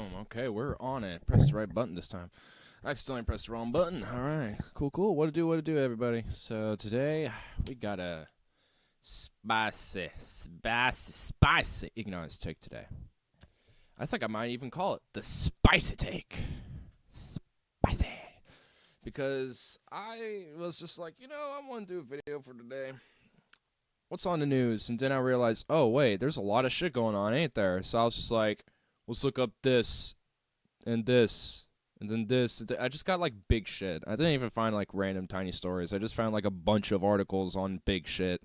Boom. Okay, we're on it. Press the right button this time. I accidentally pressed the wrong button. All right. Cool. What to do, everybody? So today we got a spicy Ignarist Take today. I think I might even call it the spicy take. Spicy. Because I was just like, I want to do a video for today. What's on the news? And then I realized, oh, wait, there's a lot of shit going on, ain't there? So I was just like, let's look up this, and this, and then this. I just got, like, big shit. I didn't even find, like, random tiny stories. I just found, like, a bunch of articles on big shit.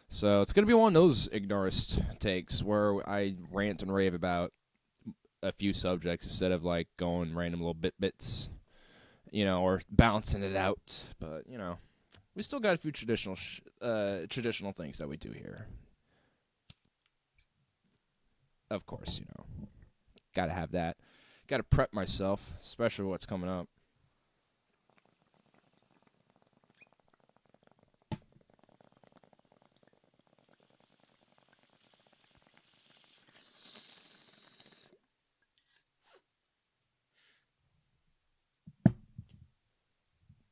So it's going to be one of those Ignarist takes where I rant and rave about a few subjects instead of, like, going random little bits, or balancing it out. But, we still got a few traditional things that we do here. Of course, gotta have that. Gotta prep myself, especially what's coming up.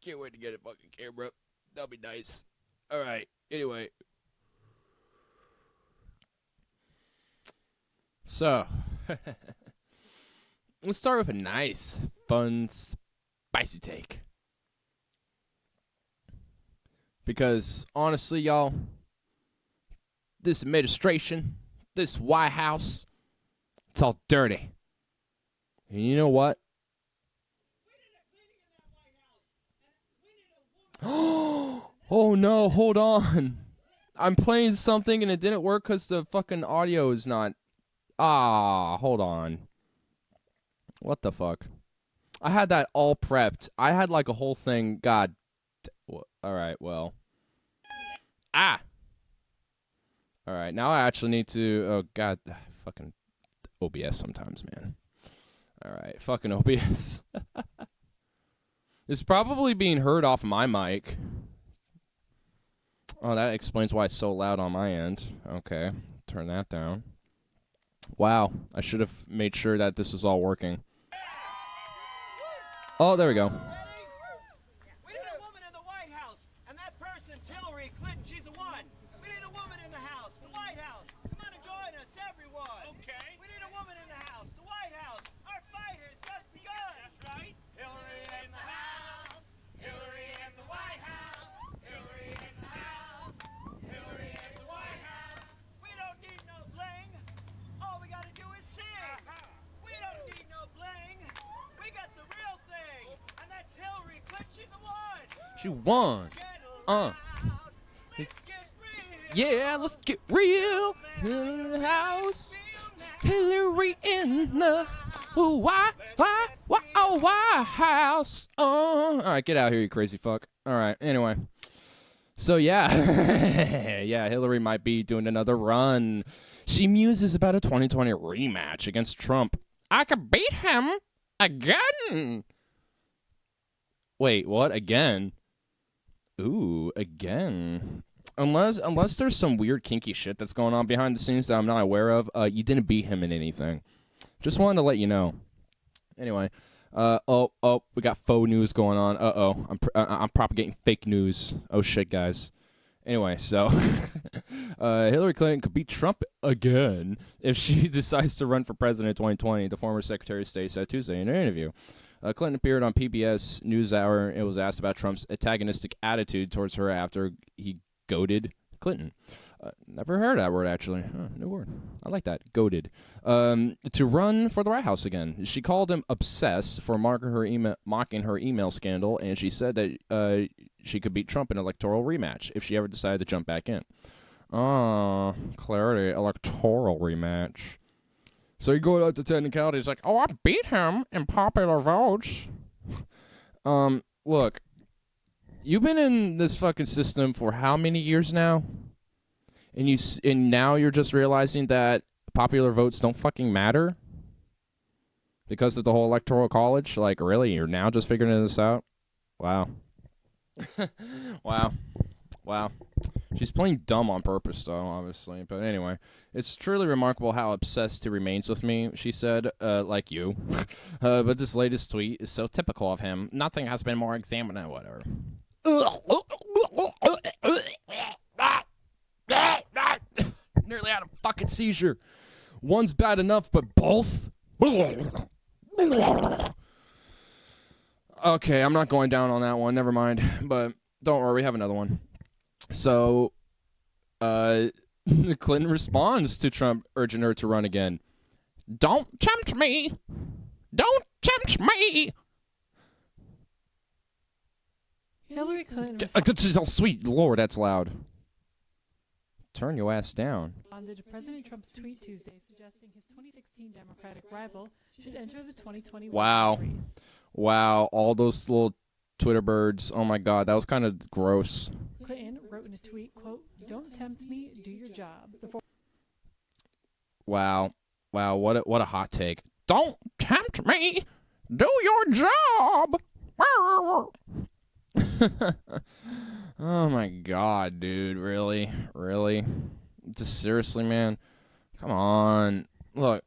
Can't wait to get a fucking camera. That'll be nice. Alright, anyway. So, let's start with a nice, fun, spicy take. Because, honestly, y'all, this administration, this White House, it's all dirty. And you know what? Oh no, hold on. I'm playing something and it didn't work because the fucking audio is not... hold on. What the fuck? I had that all prepped. I had like a whole thing. God. Alright, well. Alright, now I actually need to... Oh, God. Fucking OBS sometimes, man. Alright, fucking OBS. It's probably being heard off my mic. Oh, that explains why it's so loud on my end. Okay, turn that down. Wow, I should have made sure that this is all working. Oh, there we go. We need a woman in the White House, and that person's Hillary Clinton. She's the one. We need a woman in the House, the White House. Come on and join us, everyone. Okay. We need a woman in the House, the White House. Our fight has just begun. That's right. Hillary in the House. Hillary in the White House. Hillary in the House. Hillary in the White House. We don't need no bling. All we gotta do is sing. We don't need no bling. We got the real thing, and that's Hillary Clinton. She's the one. She won. Yeah, let's get real in the house. Hillary in the White House. All right, get out here, you crazy fuck. All right, anyway. So, yeah. Yeah, Hillary might be doing another run. She muses about a 2020 rematch against Trump. I could beat him again. Wait, what? Again? Ooh, again. Unless there's some weird kinky shit that's going on behind the scenes that I'm not aware of, you didn't beat him in anything. Just wanted to let you know. Anyway, we got faux news going on. I'm propagating fake news. Oh shit, guys. Anyway, so Hillary Clinton could beat Trump again if she decides to run for president in 2020, the former Secretary of State said Tuesday in an interview. Clinton appeared on PBS NewsHour and was asked about Trump's antagonistic attitude towards her after he goaded Clinton. Never heard that word, actually. New word. I like that. Goaded. To run for the White House again. She called him obsessed for mocking her email scandal, and she said that she could beat Trump in an electoral rematch if she ever decided to jump back in. Clarity. Electoral rematch. So you go out to technicalities like, oh, I beat him in popular votes. Look. You've been in this fucking system for how many years now? And now you're just realizing that popular votes don't fucking matter? Because of the whole electoral college? Like, really? You're now just figuring this out? Wow. Wow. Wow. She's playing dumb on purpose, though, obviously. But anyway, it's truly remarkable how obsessed he remains with me, she said, like you. But this latest tweet is so typical of him. Nothing has been more examined, whatever. Nearly had a fucking seizure. One's bad enough, but both? Okay, I'm not going down on that one. Never mind. But don't worry, we have another one. So, Clinton responds to Trump urging her to run again. Don't tempt me. Don't tempt me. Hillary Clinton Sweet Lord, that's loud. Turn your ass down. responded to President Trump's tweet Tuesday suggesting his 2016 Democratic rival should enter the 2020 Wow. race. Wow, all those little Twitter birds. Oh my God, that was kind of gross. Clinton wrote in a tweet, quote, "Don't tempt me, do your job." Wow, what a hot take. Don't tempt me, do your job. Oh my God, dude, really? Just seriously, man, come on. Look,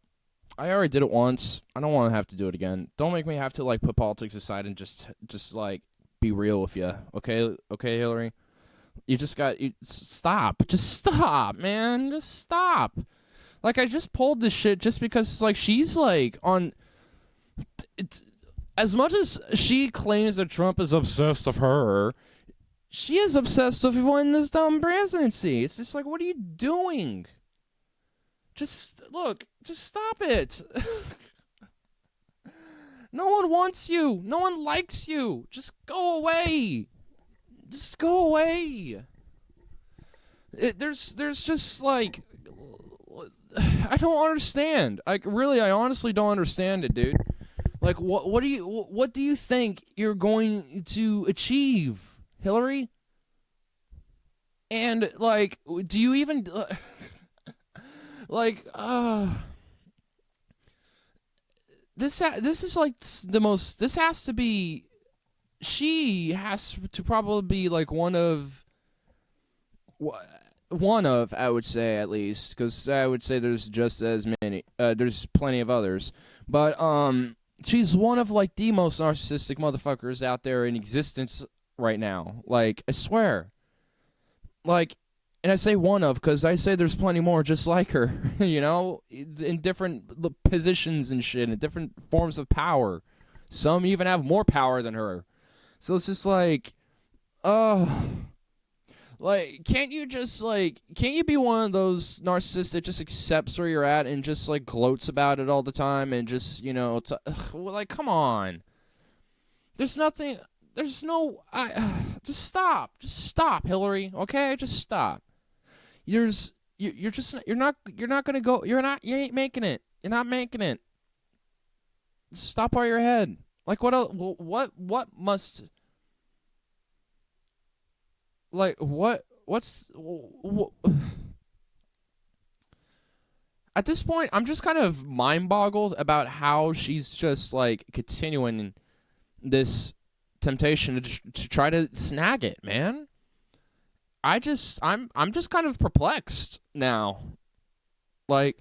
I already did it once. I don't want to have to do it again. Don't make me have to like put politics aside and just like be real with you. Okay, Hillary. You just stop. Just stop, man. Just stop. Like, I just pulled this shit just because, like, she's, like, on... It's, as much as she claims that Trump is obsessed with her, she is obsessed with winning this dumb presidency. It's just like, what are you doing? Just stop it. No one wants you. No one likes you. Just go away. Just go away. There's just like, I don't understand. Like, really, I honestly don't understand it, dude. Like, what do you think you're going to achieve, Hillary? And like, do you even like this is like the most. This has to be. She has to probably be like one of, I would say, at least, because I would say there's just as many. There's plenty of others, but she's one of like the most narcissistic motherfuckers out there in existence right now. Like, I swear. Like, and I say one of because I say there's plenty more just like her. You know, in different positions and shit, in different forms of power. Some even have more power than her. So it's just like, like, can't you be one of those narcissists that just accepts where you're at and just, like, gloats about it all the time and just, you know, like, come on. Just stop, Hillary, okay? Just stop. You ain't making it. You're not making it. Just stop while you're ahead. Like, what's at this point, I'm just kind of mind-boggled about how she's just, like, continuing this temptation to try to snag it, man. I'm just kind of perplexed now. Like,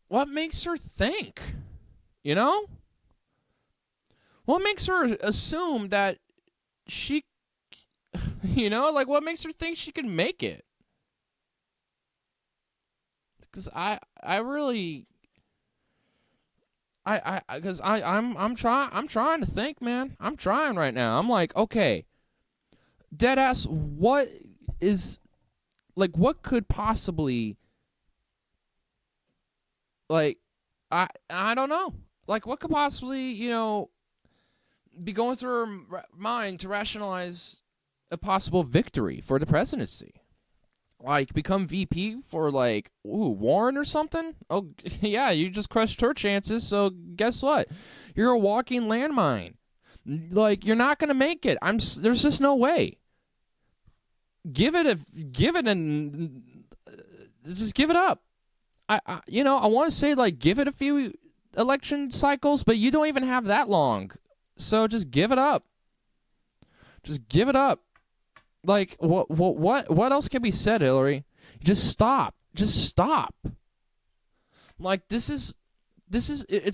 what makes her think? You know? What makes her assume that she, you know, like, what makes her think she can make it? Because I'm trying to think, man. I'm trying right now. I'm like, okay, deadass, what could possibly, like, I don't know. Like, what could possibly, you know, be going through her mind to rationalize a possible victory for the presidency? Like, become VP for, like, Warren or something? Oh, yeah, you just crushed her chances, so guess what? You're a walking landmine. Like, you're not going to make it. There's just no way. Just give it up. I want to say, like, give it a few election cycles, but you don't even have that long. So just give it up. Just give it up. Like, what else can be said, Hillary? Just stop. Just stop. Like, it's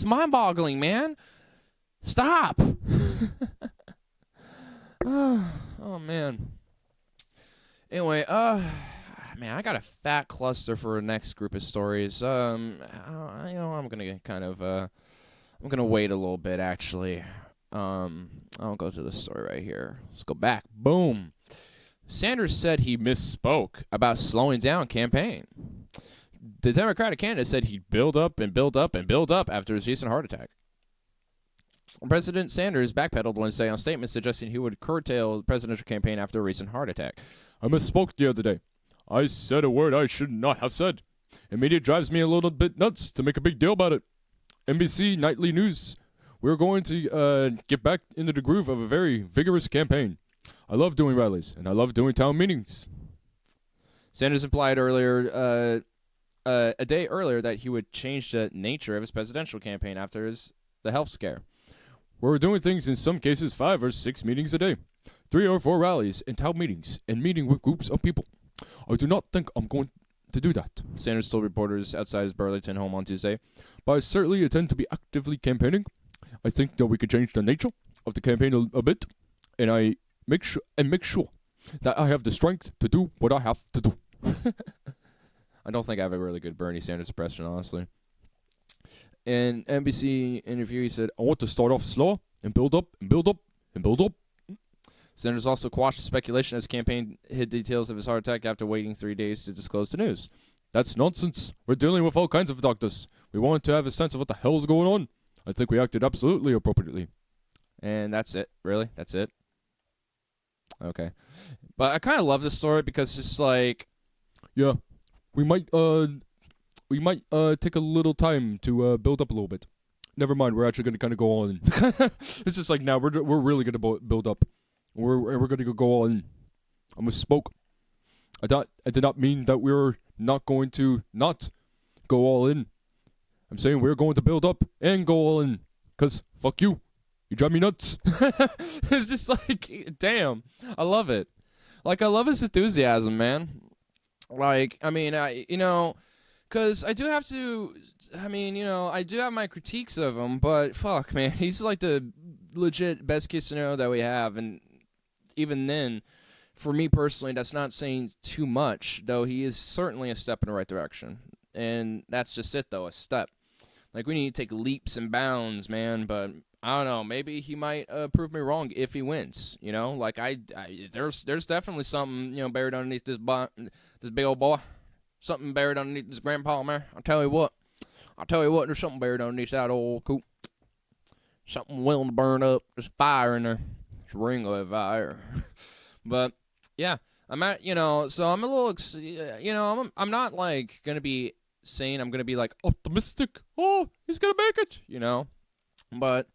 mind-boggling, man. Stop. Oh, man. Anyway, man, I got a fat cluster for the next group of stories. I'm gonna kind of, I'm gonna wait a little bit, actually. I'll go to the story right here. Let's go back. Boom. Sanders said he misspoke about slowing down campaign. The Democratic candidate said he'd build up and build up and build up after his recent heart attack. President Sanders backpedaled Wednesday on statements suggesting he would curtail the presidential campaign after a recent heart attack. I misspoke the other day. I said a word I should not have said. The media drives me a little bit nuts to make a big deal about it. NBC Nightly News. We're going to get back into the groove of a very vigorous campaign. I love doing rallies, and I love doing town meetings. Sanders implied earlier, a day earlier, that he would change the nature of his presidential campaign after the health scare. We're doing things in some cases 5 or 6 meetings a day, 3 or 4 rallies and town meetings, and meeting with groups of people. I do not think I'm going to do that, Sanders told reporters outside his Burlington home on Tuesday. But I certainly intend to be actively campaigning. I think that we could change the nature of the campaign a bit, and I make sure that I have the strength to do what I have to do. I don't think I have a really good Bernie Sanders impression, honestly. In an NBC interview, he said, I want to start off slow and build up and build up and build up. Sanders also quashed speculation as campaign hid details of his heart attack after waiting 3 days to disclose the news. That's nonsense. We're dealing with all kinds of doctors. We wanted to have a sense of what the hell's going on. I think we acted absolutely appropriately. And that's it. Really? That's it? Okay. But I kind of love this story because it's just like, yeah, we might take a little time to build up a little bit. Never mind, we're actually going to kind of go all in. It's just like, now we're really going to build up. We're going to go all in. I misspoke. I did not mean that we're not going to not go all in. I'm saying we're going to build up and go all in. Because fuck you. You drive me nuts. It's just like, damn. I love it. Like, I love his enthusiasm, man. Like, I mean, because I do have to, I do have my critiques of him, but fuck, man. He's like the legit best case scenario that we have. And even then, for me personally, that's not saying too much, though he is certainly a step in the right direction. And that's just it, though, a step. Like, we need to take leaps and bounds, man, but I don't know. Maybe he might prove me wrong if he wins, Like, there's definitely something, buried underneath this big old boy. Something buried underneath this grandpa, man. I'll tell you what, there's something buried underneath that old coop. Something willing to burn up. There's fire in there. There's a ring of fire. But, yeah, I'm at, so I'm a little, I'm not, like, going to be saying I'm going to be, like, optimistic. Oh, he's going to make it, But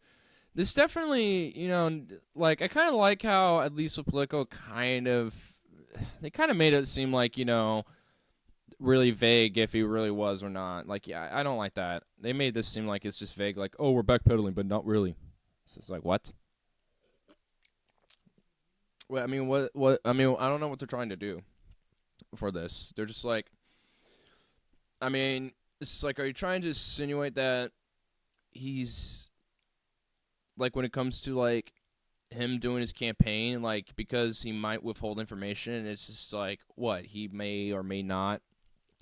this definitely, like, I kind of like how, at least with Politico, they kind of made it seem like, really vague if he really was or not. Like, yeah, I don't like that. They made this seem like it's just vague, like, oh, we're backpedaling, but not really. So it's like, what? Well, I mean, I don't know what they're trying to do for this. They're just like, it's like, are you trying to insinuate that he's, like, when it comes to, like, him doing his campaign, like, because he might withhold information, it's just like, what, he may or may not,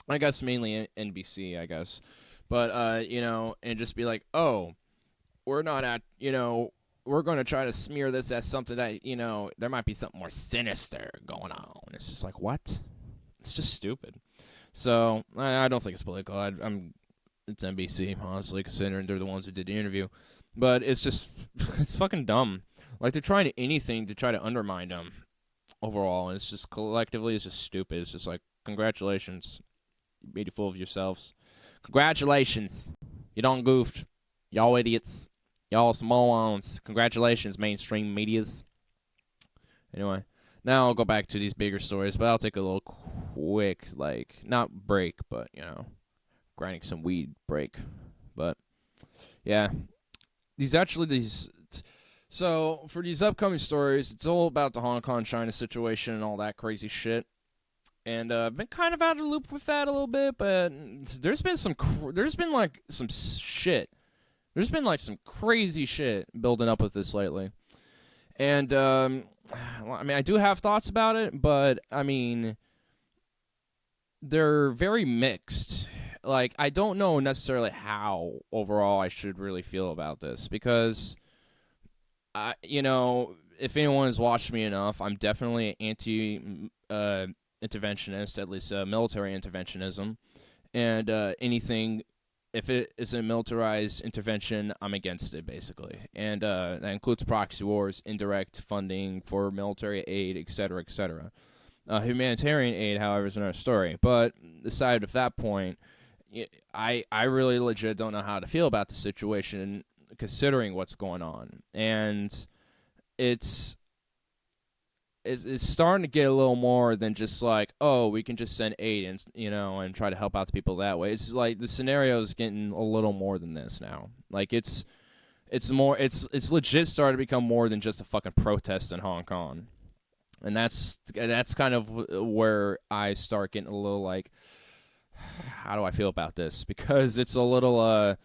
I guess mainly NBC, I guess, but, and just be like, oh, we're not at, we're going to try to smear this as something that, there might be something more sinister going on. It's just like, what? It's just stupid. So, I don't think it's political. It's NBC, honestly, considering they're the ones who did the interview. But it's just, it's fucking dumb. Like, they're trying anything to try to undermine them overall. And it's just, collectively, it's just stupid. It's just like, congratulations. You made a fool of yourselves. Congratulations. You done goofed. Y'all idiots. Y'all morons. Congratulations, mainstream medias. Anyway, now I'll go back to these bigger stories, but I'll take a little quick, like, not break, but, grinding some weed break. But, yeah. So for these upcoming stories, it's all about the Hong Kong China situation and all that crazy shit. And I've been kind of out of the loop with that a little bit, but there's been some shit. There's been like some crazy shit building up with this lately. And I mean, I do have thoughts about it, but I mean, they're very mixed. Like, I don't know necessarily how overall I should really feel about this, because if anyone has watched me enough, I'm definitely anti-interventionist, at least military interventionism, and anything, if it is a militarized intervention, I'm against it, basically. And that includes proxy wars, indirect funding for military aid, etc., etc. Humanitarian aid, however, is another story. But aside of that point, I really legit don't know how to feel about the situation, considering what's going on. And it's starting to get a little more than just like, oh, we can just send aid and and try to help out the people that way. It's like the scenario is getting a little more than this now. Like it's legit started to become more than just a fucking protest in Hong Kong. And that's kind of where I start getting a little like, how do I feel about this? Because it's a little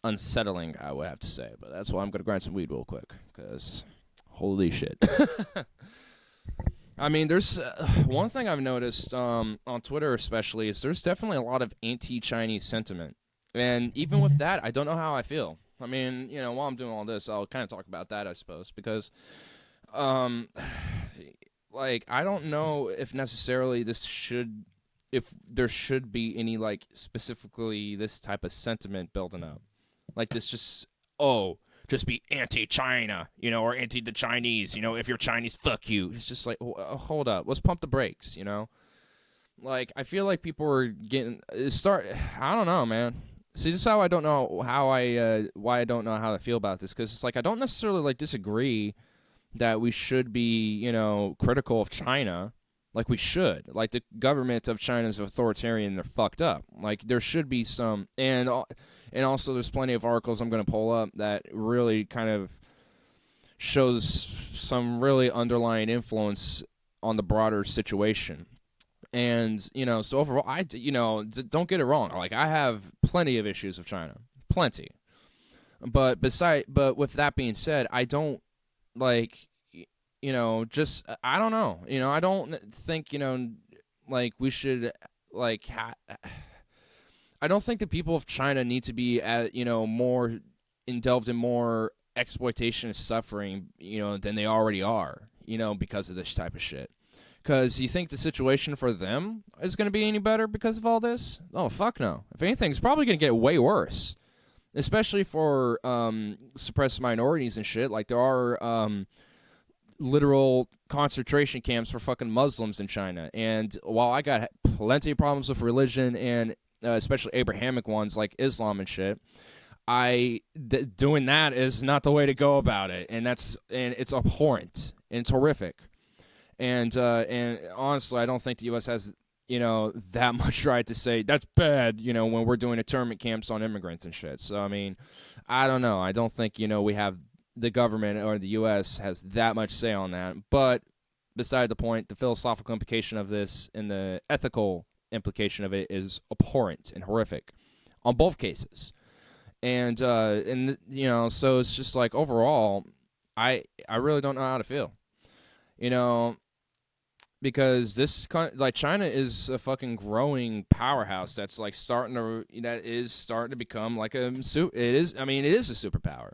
unsettling, I would have to say. But that's why I'm going to grind some weed real quick, because holy shit. I mean, there's one thing I've noticed on Twitter especially is there's definitely a lot of anti-Chinese sentiment. And even with that, I don't know how I feel. I mean, while I'm doing all this, I'll kind of talk about that, I suppose, because like, I don't know if necessarily if there should be any, like, specifically this type of sentiment building up. Like, this just be anti-China, or anti the Chinese, if you're Chinese, fuck you. It's just like, hold up, let's pump the brakes, Like, I feel like people are I don't know, man. See, this is how I don't know why I don't know how to feel about this, because it's like, I don't necessarily, like, disagree that we should be, critical of China. Like, we should. Like, the government of China is authoritarian. They're fucked up. Like, there should be some... And also, there's plenty of articles I'm going to pull up that really kind of shows some really underlying influence on the broader situation. And, so overall, don't get it wrong. Like, I have plenty of issues with China. Plenty. But with that being said, I don't, like... I don't know. I don't think, like, we should, like, I don't think the people of China need to be, more delved in more exploitation and suffering, than they already are, because of this type of shit. Because you think the situation for them is going to be any better because of all this? Oh, fuck no. If anything, it's probably going to get way worse. Especially for suppressed minorities and shit. Like, there are... literal concentration camps for fucking Muslims in China. And while I got plenty of problems with religion, and especially Abrahamic ones like Islam and shit, doing that is not the way to go about it. And it's abhorrent and it's horrific. And honestly, I don't think the U.S. has that much right to say that's bad, when we're doing internment camps on immigrants and shit. So I mean, I don't know. I don't think we have the government or the U.S. has that much say on that. But beside the point, the philosophical implication of this and the ethical implication of it is abhorrent and horrific on both cases. And so it's just like, overall, I really don't know how to feel. Because China is a fucking growing powerhouse that's like starting to become like it is a superpower.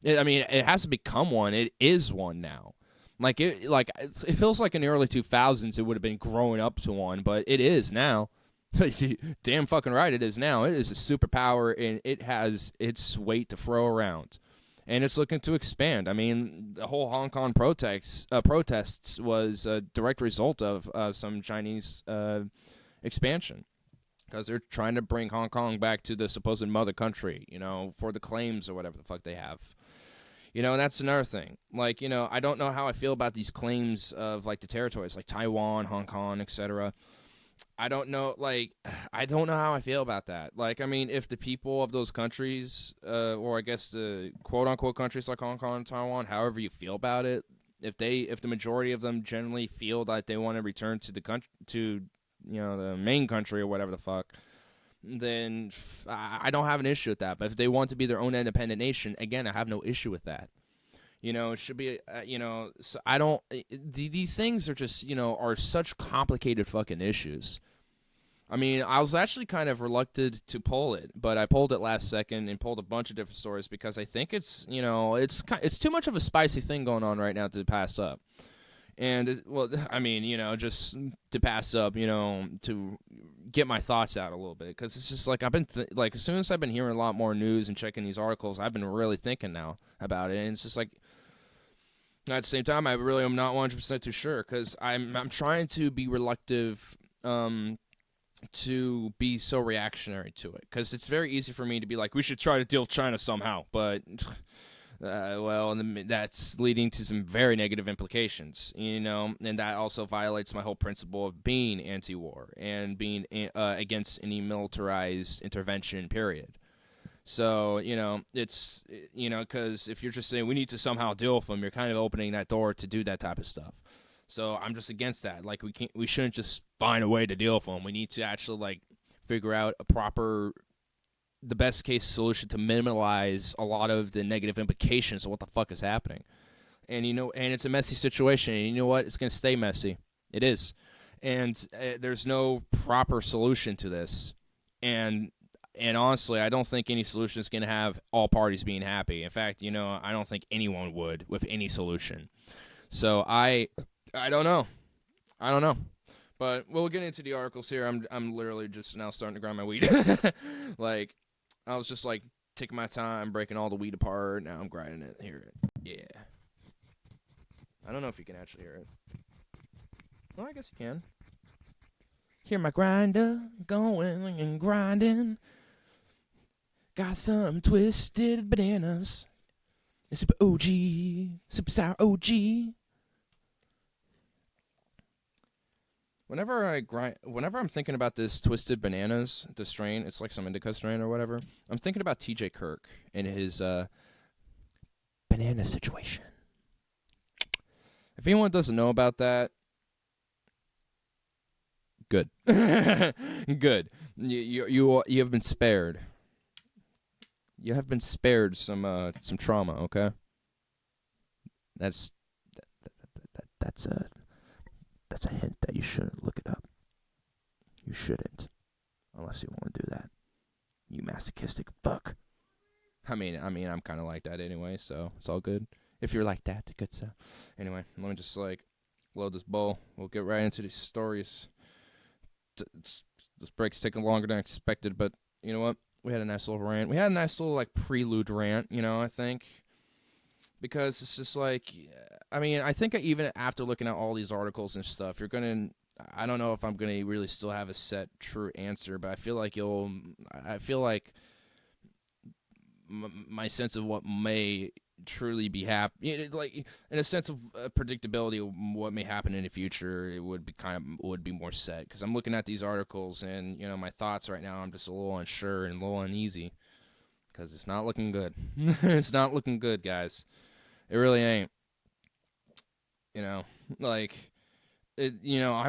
It has to become one. It is one now. It feels like in the early 2000s it would have been growing up to one, but it is now. Damn fucking right it is now. It is a superpower, and it has its weight to throw around. And it's looking to expand. I mean, the whole Hong Kong protests was a direct result of some Chinese expansion. Because they're trying to bring Hong Kong back to the supposed mother country, for the claims or whatever the fuck they have. And that's another thing. Like, I don't know how I feel about these claims of, like, the territories, like Taiwan, Hong Kong, etc. I don't know, like, I don't know how I feel about that. Like, I mean, if the people of those countries, or I guess the quote-unquote countries like Hong Kong and Taiwan, however you feel about it, if the majority of them generally feel that they want to return to the country, to, the main country or whatever the fuck, then I don't have an issue with that. But if they want to be their own independent nation, again, I have no issue with that. It should be, so I don't, these things are just, are such complicated fucking issues. I mean, I was actually kind of reluctant to poll it, but I polled it last second and pulled a bunch of different stories because I think it's, it's too much of a spicy thing going on right now to pass up. And, well, I mean, just to pass up, to get my thoughts out a little bit. Because it's just like I've been, as soon as I've been hearing a lot more news and checking these articles, I've been really thinking now about it. And it's just like, at the same time, I really am not 100% too sure. Because I'm trying to be reluctant to be so reactionary to it. Because it's very easy for me to be like, we should try to deal with China somehow. But... well, that's leading to some very negative implications, and that also violates my whole principle of being anti-war and being against any militarized intervention, period. So, it's, because if you're just saying we need to somehow deal with them, you're kind of opening that door to do that type of stuff. So I'm just against that. Like, we shouldn't just find a way to deal with them. We need to actually, like, figure out the best case solution to minimize a lot of the negative implications of what the fuck is happening. And, and it's a messy situation. And you know what? It's going to stay messy. It is. And there's no proper solution to this. And honestly, I don't think any solution is going to have all parties being happy. In fact, I don't think anyone would with any solution. So I don't know. I don't know. But we'll get into the articles here. I'm literally just now starting to grind my weed. Like, I was just, like, taking my time, breaking all the weed apart. Now I'm grinding it. Hear it. Yeah. I don't know if you can actually hear it. Well, I guess you can. Hear my grinder going and grinding. Got some twisted bananas. It's super OG. Super sour OG. Whenever I'm thinking about this twisted bananas, the strain, it's like some indica strain or whatever, I'm thinking about TJ Kirk and his banana situation. If anyone doesn't know about that, good. Good. You have been spared. You have been spared some trauma, okay? That's a hint that you shouldn't look it up. You shouldn't. Unless you want to do that. You masochistic fuck. I mean, I'm kind of like that anyway, so it's all good. If you're like that, good stuff. Anyway, let me just, like, load this bowl. We'll get right into these stories. This break's taking longer than expected, but you know what? We had a nice little rant. We had a nice little, like, prelude rant, I think. Because it's just like... I mean, I think even after looking at all these articles and stuff, I don't know if I'm going to really still have a set true answer, but I feel like my sense of what may truly be happening, like in a sense of predictability of what may happen in the future, it would be more set. Because I'm looking at these articles and, my thoughts right now, I'm just a little unsure and a little uneasy. Because it's not looking good. It's not looking good, guys. It really ain't. I've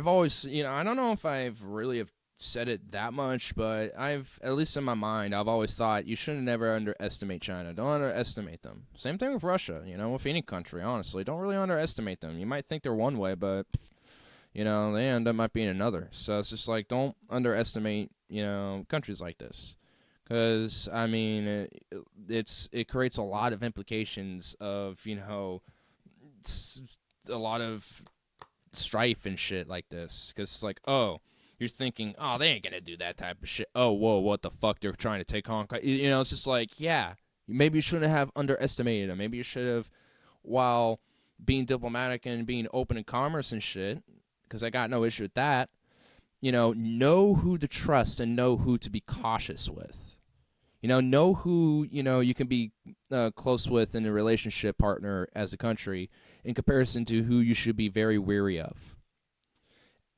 always, I don't know if I've really have said it that much, but at least in my mind, I've always thought you shouldn't never underestimate China. Don't underestimate them. Same thing with Russia, with any country, honestly. Don't really underestimate them. You might think they're one way, but, they end up might being another. So it's just like, don't underestimate, countries like this. Because, I mean, it creates a lot of implications of, a lot of strife and shit like this. Because it's like, oh, you're thinking, oh, they ain't going to do that type of shit. Oh, whoa, what the fuck? They're trying to take Hong Kong. It's just like, yeah, maybe you shouldn't have underestimated them. Maybe you should have, while being diplomatic and being open in commerce and shit, because I got no issue with that, know who to trust and know who to be cautious with. Know who, you can be close with in a relationship partner as a country in comparison to who you should be very wary of.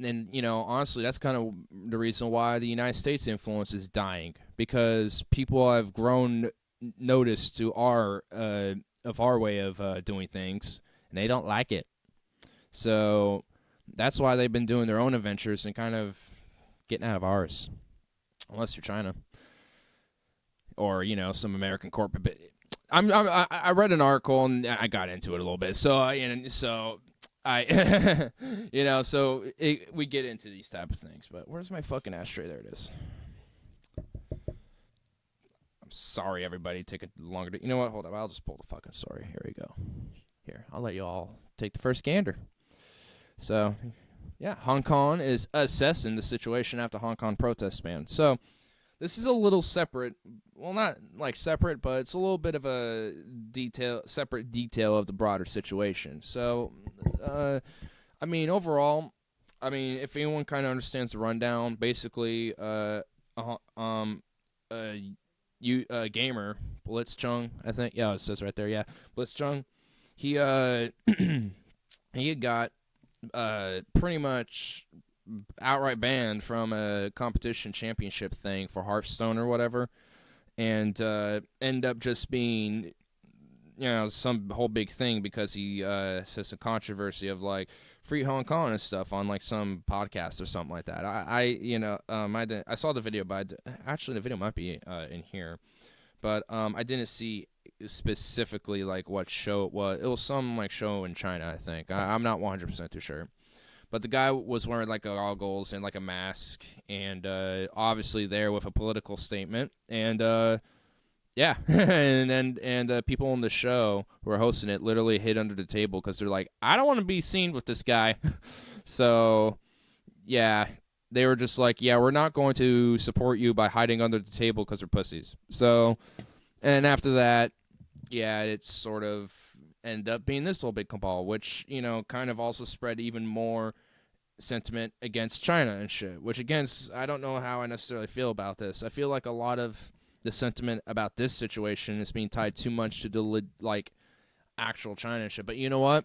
and honestly, that's kind of the reason why the United States influence is dying, because people have grown notice to our way of doing things, and they don't like it. So that's why they've been doing their own adventures and kind of getting out of ours, unless you're China or some American corporate. But I read an article and I got into it a little bit. So I we get into these type of things. But where's my fucking ashtray? There it is. I'm sorry, everybody. Take a longer. You know what? Hold up. I'll just pull the fucking story. Here we go. Here, I'll let you all take the first gander. So, yeah, Hong Kong is assessing the situation after Hong Kong protest ban. So, this is a little separate. Well, not like separate, but it's a little bit of a separate detail of the broader situation. So, overall, if anyone kind of understands the rundown, basically, gamer Blitzchung, I think. Yeah, it says right there. Yeah, Blitzchung. He he got pretty much outright banned from a competition championship thing for Hearthstone or whatever, and end up just being some whole big thing because he says a controversy of like free Hong Kong and stuff on like some podcast or something like that. I saw the video, but actually the video might be in here, but I didn't see specifically like what show it was. It was some like show in China, I think. I'm not 100% too sure. But the guy was wearing like goggles and like a mask, and obviously there with a political statement. And yeah, and people on the show who are hosting it literally hid under the table because they're like, I don't want to be seen with this guy. So yeah, they were just like, yeah, we're not going to support you by hiding under the table because we're pussies. So, and after that, yeah, it's sort of ended up being this little big cabal, which, kind of also spread even more sentiment against China and shit, which, again, I don't know how I necessarily feel about this. I feel like a lot of the sentiment about this situation is being tied too much to the, actual China and shit. But you know what?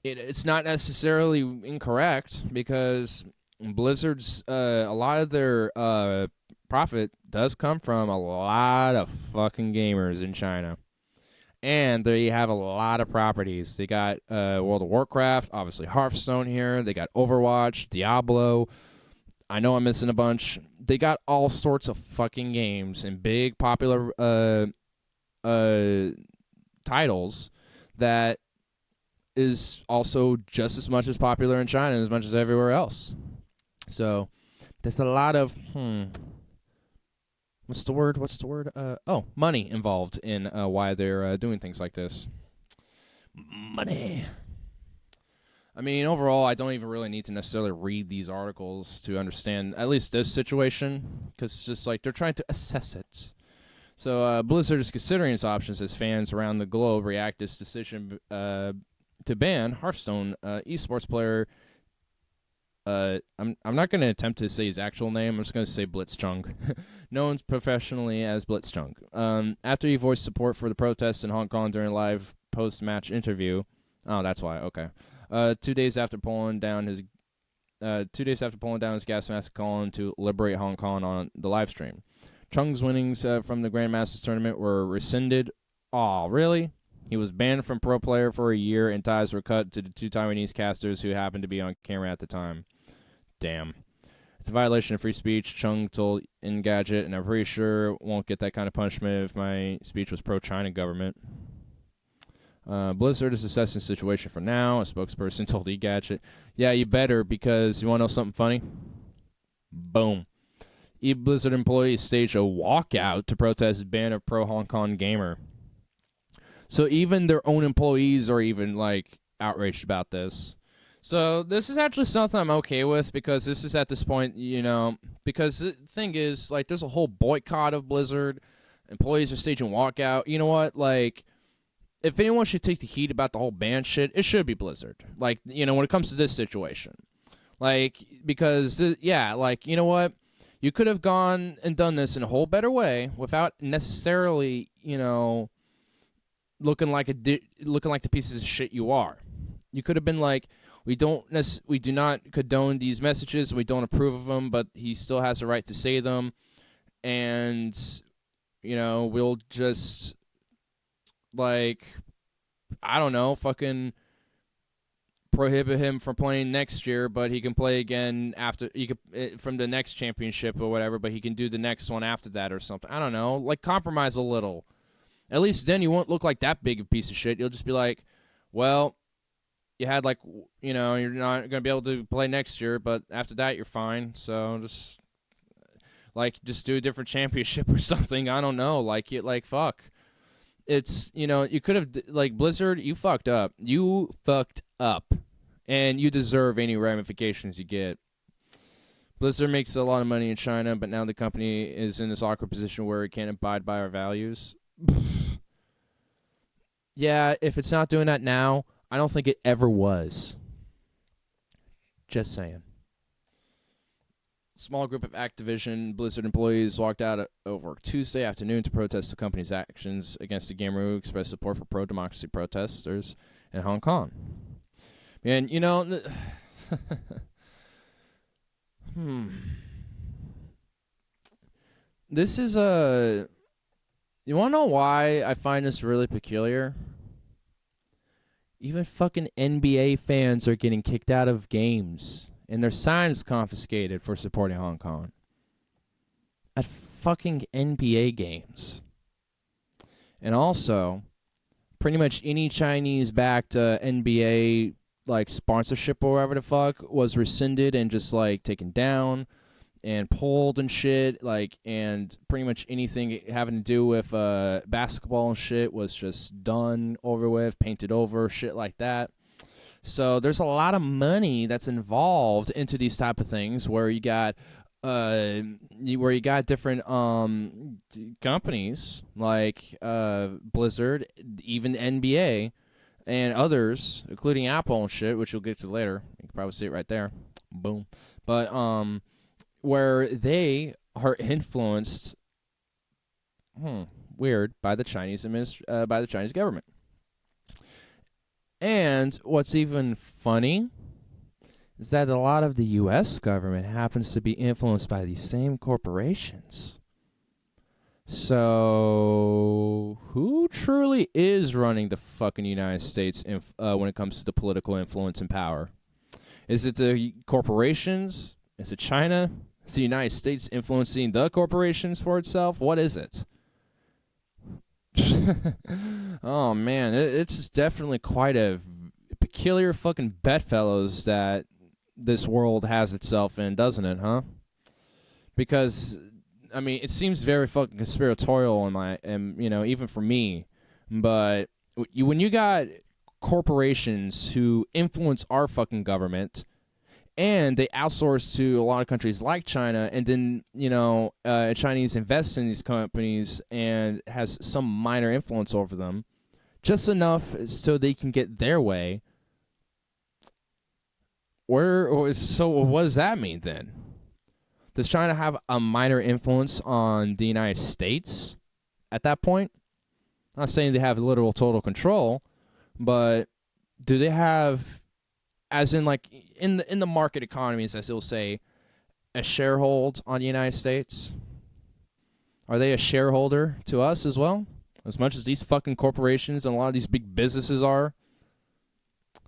It's not necessarily incorrect, because Blizzard's, a lot of their profit does come from a lot of fucking gamers in China. And they have a lot of properties. They got World of Warcraft, obviously Hearthstone here. They got Overwatch, Diablo. I know I'm missing a bunch. They got all sorts of fucking games and big popular titles that is also just as much as popular in China as much as everywhere else. So there's a lot of What's the word? Money involved in why they're doing things like this. Money. Overall, I don't even really need to necessarily read these articles to understand at least this situation, because it's just like they're trying to assess it. So Blizzard is considering its options as fans around the globe react to this decision to ban Hearthstone esports player. I'm not going to attempt to say his actual name. I'm just going to say Blitzchung, known professionally as Blitzchung. After he voiced support for the protests in Hong Kong during a live post-match interview. Oh, that's why. Okay. 2 days after pulling down his gas mask, calling to liberate Hong Kong on the live stream. Chung's winnings from the Grandmasters tournament were rescinded. Aw, really? He was banned from Pro Player for a year, and ties were cut to the two Taiwanese casters who happened to be on camera at the time. Damn. It's a violation of free speech, Chung told Engadget, and I'm pretty sure won't get that kind of punishment if my speech was pro-China government. Blizzard is assessing the situation for now, a spokesperson told Engadget. Yeah, you better, because you want to know something funny? Boom. Blizzard employees staged a walkout to protest ban of pro-Hong Kong gamer. So even their own employees are even, outraged about this. So this is actually something I'm okay with, because this is at this point, because the thing is, there's a whole boycott of Blizzard. Employees are staging walkout. You know what? If anyone should take the heat about the whole ban shit, it should be Blizzard. When it comes to this situation. Because, you know what? You could have gone and done this in a whole better way without necessarily, looking like the pieces of shit you are. You could have been like, we do not condone these messages. We don't approve of them, but he still has the right to say them. And, we'll just, I don't know, fucking prohibit him from playing next year, but he can play again after from the next championship or whatever, but he can do the next one after that or something. I don't know, compromise a little. At least then you won't look like that big of a piece of shit. You'll just be like, well, you had you're not going to be able to play next year, but after that you're fine. So just do a different championship or something. I don't know. Fuck. It's, you could have, Blizzard, you fucked up. You fucked up. And you deserve any ramifications you get. Blizzard makes a lot of money in China, but now the company is in this awkward position where it can't abide by our values. Yeah, if it's not doing that now, I don't think it ever was. Just saying. Small group of Activision Blizzard employees walked out over Tuesday afternoon to protest the company's actions against the gamer who expressed support for pro-democracy protesters in Hong Kong. And, this is you want to know why I find this really peculiar? Even fucking NBA fans are getting kicked out of games and their signs confiscated for supporting Hong Kong. At fucking NBA games. And also, pretty much any Chinese-backed NBA sponsorship or whatever the fuck was rescinded and just taken down and pulled and shit, and pretty much anything having to do with basketball and shit was just done, over with, painted over, shit like that. So there's a lot of money that's involved into these type of things where you got different companies like Blizzard, even NBA, and others, including Apple and shit, which we'll get to later. You can probably see it right there. Boom. But where they are influenced, weird, by the Chinese government. And what's even funny is that a lot of the U.S. government happens to be influenced by these same corporations. So, who truly is running the fucking United States when it comes to the political influence and power? Is it the corporations? Is it China? Is the United States influencing the corporations for itself? What is it? Oh, man. It's definitely quite a peculiar fucking bedfellows that this world has itself in, doesn't it, huh? Because it seems very fucking conspiratorial even for me. But when you got corporations who influence our fucking government, and they outsource to a lot of countries like China, and then Chinese invests in these companies and has some minor influence over them, just enough so they can get their way. So what does that mean then? Does China have a minor influence on the United States at that point? I'm not saying they have literal total control, but do they have, as in in the market economies, as they'll say, a sharehold on the United States? Are they a shareholder to us as well? As much as these fucking corporations and a lot of these big businesses are?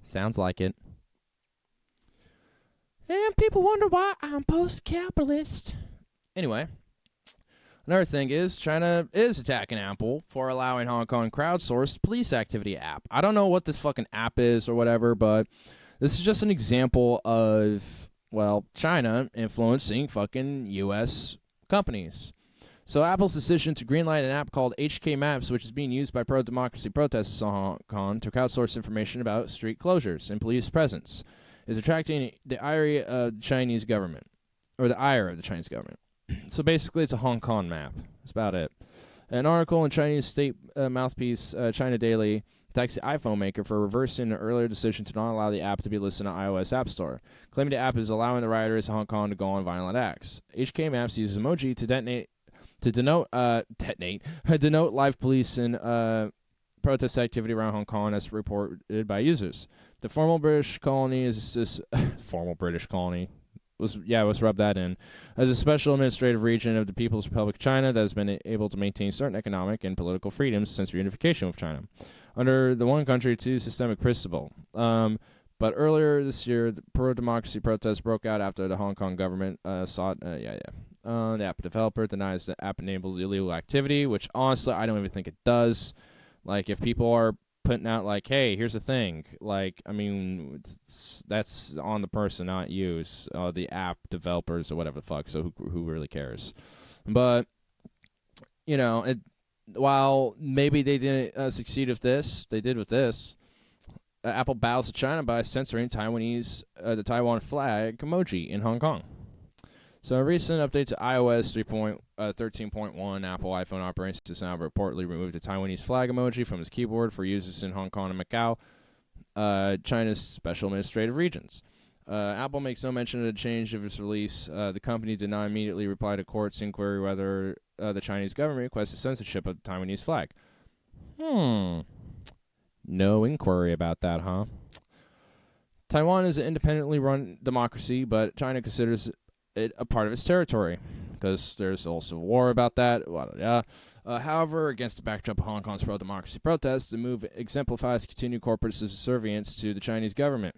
Sounds like it. And people wonder why I'm post-capitalist. Anyway, another thing is China is attacking Apple for allowing Hong Kong crowdsourced police activity app. I don't know what this fucking app is or whatever, but this is just an example of, China influencing fucking U.S. companies. So Apple's decision to greenlight an app called HK Maps, which is being used by pro-democracy protesters in Hong Kong to crowdsource information about street closures and police presence, is attracting the ire of the Chinese government. So basically, it's a Hong Kong map. That's about it. An article in Chinese state mouthpiece China Daily attacks the iPhone maker for reversing an earlier decision to not allow the app to be listed on iOS App Store, claiming the app is allowing the rioters in Hong Kong to go on violent acts. HK Maps uses emoji to denote live police and protest activity around Hong Kong as reported by users. The formal British colony is this formal British colony. Let's rub that in. As a special administrative region of the People's Republic of China that has been able to maintain certain economic and political freedoms since reunification with China, under the one country, two systemic principle. But earlier this year, the pro-democracy protests broke out after the Hong Kong government sought. The app developer denies the app enables illegal activity, which honestly I don't even think it does. Like, if people are putting out like, hey, here's the thing, like, I mean, that's on the person, not you, the app developers or whatever the fuck. So who really cares? But while maybe they didn't succeed with this, they did with this. Apple bows to China by censoring the Taiwan flag emoji in Hong Kong. So a recent update to iOS 13.1, Apple iPhone operating system now reportedly removed the Taiwanese flag emoji from its keyboard for users in Hong Kong and Macau, China's special administrative regions. Apple makes no mention of the change of its release. The company did not immediately reply to court's inquiry whether the Chinese government requested censorship of the Taiwanese flag. No inquiry about that, huh? Taiwan is an independently run democracy, but China considers it a part of its territory, because there's also a war about that. However, against the backdrop of Hong Kong's pro-democracy protests, the move exemplifies continued corporate subservience to the Chinese government.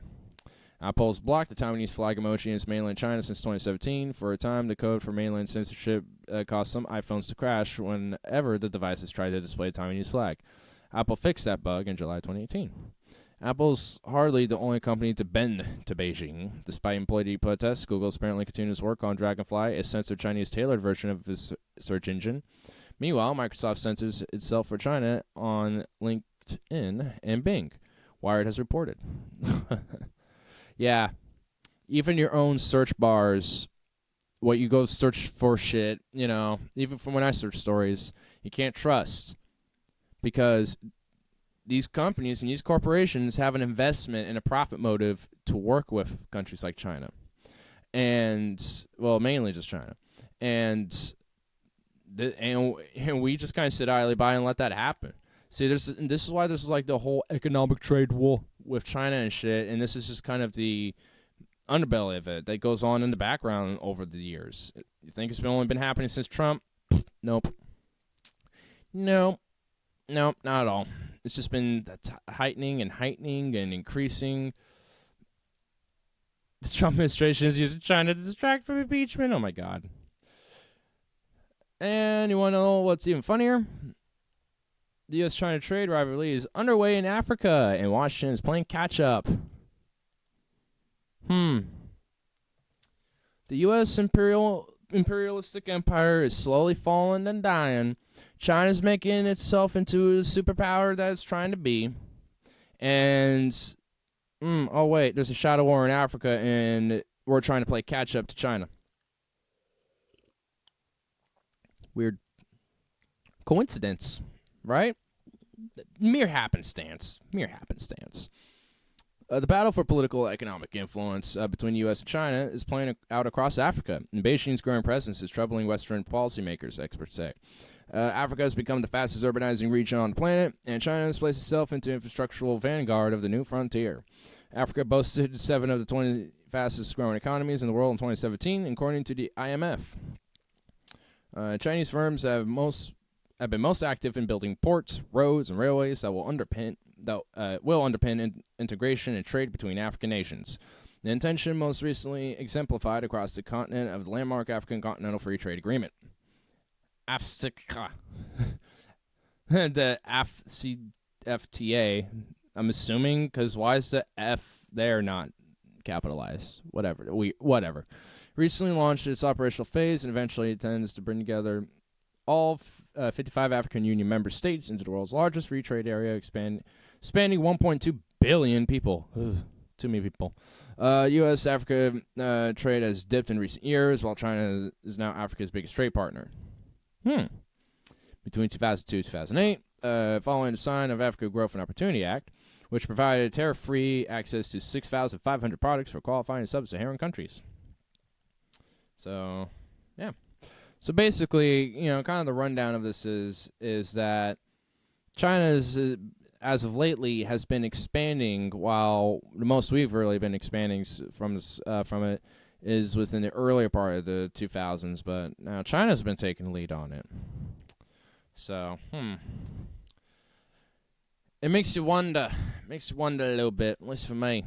Apple has blocked the Taiwanese flag emoji in its mainland China since 2017. For a time, the code for mainland censorship caused some iPhones to crash whenever the devices tried to display a Taiwanese flag. Apple fixed that bug in July 2018. Apple's hardly the only company to bend to Beijing. Despite employee protests, Google apparently continues work on Dragonfly, a censored Chinese-tailored version of its search engine. Meanwhile, Microsoft censors itself for China on LinkedIn and Bing, Wired has reported. Yeah, even your own search bars, what you go search for shit, even from when I search stories, you can't trust. Because these companies and these corporations have an investment and a profit motive to work with countries like China. And, well, mainly just China. And we just kind of sit idly by and let that happen. See, this is why there's like the whole economic trade war with China and shit. And this is just kind of the underbelly of it that goes on in the background over the years. You think it's only been happening since Trump? Nope. No, not at all. It's just been heightening and increasing. The Trump administration is using China to distract from impeachment. Oh, my God. And you want to know what's even funnier? The U.S.-China trade rivalry is underway in Africa, and Washington is playing catch-up. The U.S. imperialistic empire is slowly falling and dying. China's making itself into the superpower that it's trying to be. And, oh wait, there's a shadow war in Africa, and we're trying to play catch-up to China. Weird coincidence, right? Mere happenstance. The battle for political economic influence between the U.S. and China is playing out across Africa, and Beijing's growing presence is troubling Western policymakers, experts say. Africa has become the fastest urbanizing region on the planet, and China has placed itself into infrastructural vanguard of the new frontier. Africa boasted 7 of the 20 fastest growing economies in the world in 2017, according to the IMF. Chinese firms have been most active in building ports, roads, and railways that will underpin integration and trade between African nations. The intention most recently exemplified across the continent of the landmark African Continental Free Trade Agreement. AFCFTA. The AFCFTA, I'm assuming, because why is the F there not capitalized? Whatever. Recently launched its operational phase and eventually intends to bring together all 55 African Union member states into the world's largest free trade area, spanning 1.2 billion people. Ugh, too many people. U.S.-Africa trade has dipped in recent years, while China is now Africa's biggest trade partner. Between 2002 and 2008, following the sign of Africa Growth and Opportunity Act, which provided tariff-free access to 6,500 products for qualifying sub-Saharan countries. So, yeah. So basically, kind of the rundown of this is that China is as of lately, has been expanding, while the most we've really been expanding from it is within the earlier part of the 2000s. But now China's been taking the lead on it. So, it makes you wonder. Makes you wonder a little bit, at least for me.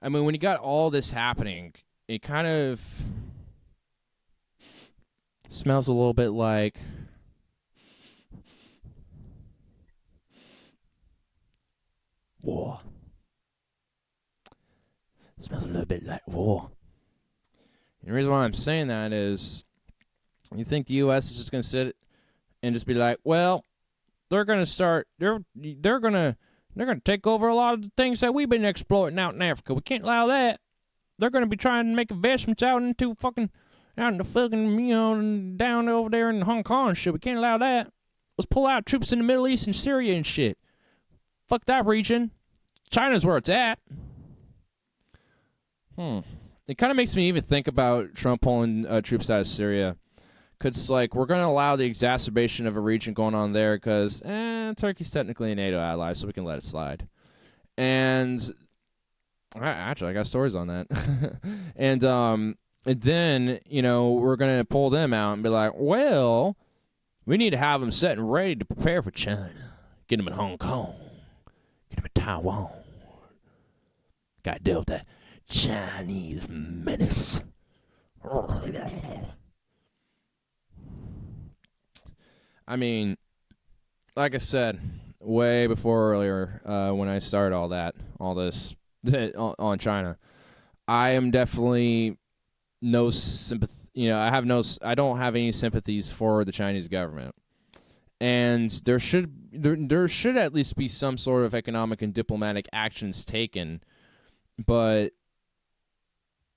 I mean, when you got all this happening, it kind of smells a little bit like war. It smells a little bit like war. And the reason why I'm saying that is, you think the U.S. is just going to sit and just be like, well, they're going to start, they're going to take over a lot of the things that we've been exploiting out in Africa. We can't allow that. They're going to be trying to make investments out in the fucking, down over there in Hong Kong and shit. We can't allow that. Let's pull out troops in the Middle East and Syria and shit. Fuck that region. China's where it's at. It kind of makes me even think about Trump pulling troops out of Syria. Because, like, we're going to allow the exacerbation of a region going on there because, Turkey's technically a NATO ally, so we can let it slide. And, actually, I got stories on that. and then, we're going to pull them out and be like, well, we need to have them set and ready to prepare for China. Get them in Hong Kong. Get them in Taiwan. Got to deal with that Chinese menace. I mean, like I said, way before earlier, when I started all this on China, I am definitely no sympathy. I don't have any sympathies for the Chinese government, and there should at least be some sort of economic and diplomatic actions taken, but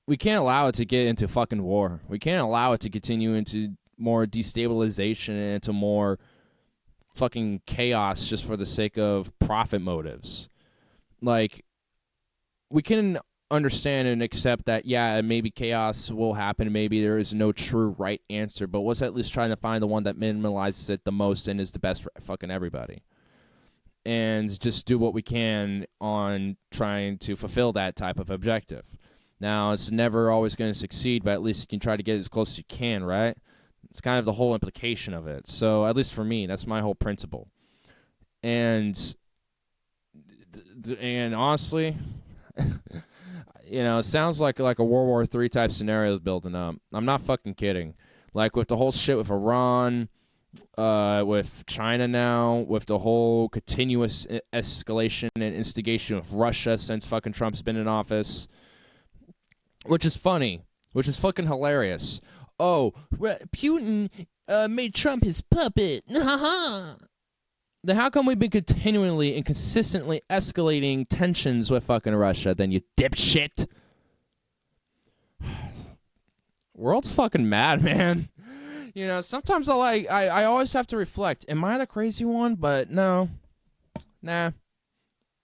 we can't allow it to get into fucking war. We can't allow it to continue into more destabilization and into more fucking chaos just for the sake of profit motives. Like, we can understand and accept that, yeah, maybe chaos will happen, maybe there is no true right answer, but let's at least try to find the one that minimalizes it the most and is the best for fucking everybody. And just do what we can on trying to fulfill that type of objective. Now, it's never always going to succeed, but at least you can try to get as close as you can, right? It's kind of the whole implication of it. So, at least for me, that's my whole principle. And honestly, it sounds like a World War III type scenario is building up. I'm not fucking kidding. Like, with the whole shit with Iran, with China now, with the whole continuous escalation and instigation of Russia since fucking Trump's been in office, which is funny, which is fucking hilarious. Oh, Putin made Trump his puppet. Then how come we've been continually and consistently escalating tensions with fucking Russia, then, you dipshit? World's fucking mad, man. Sometimes I always have to reflect. Am I the crazy one? But no. Nah.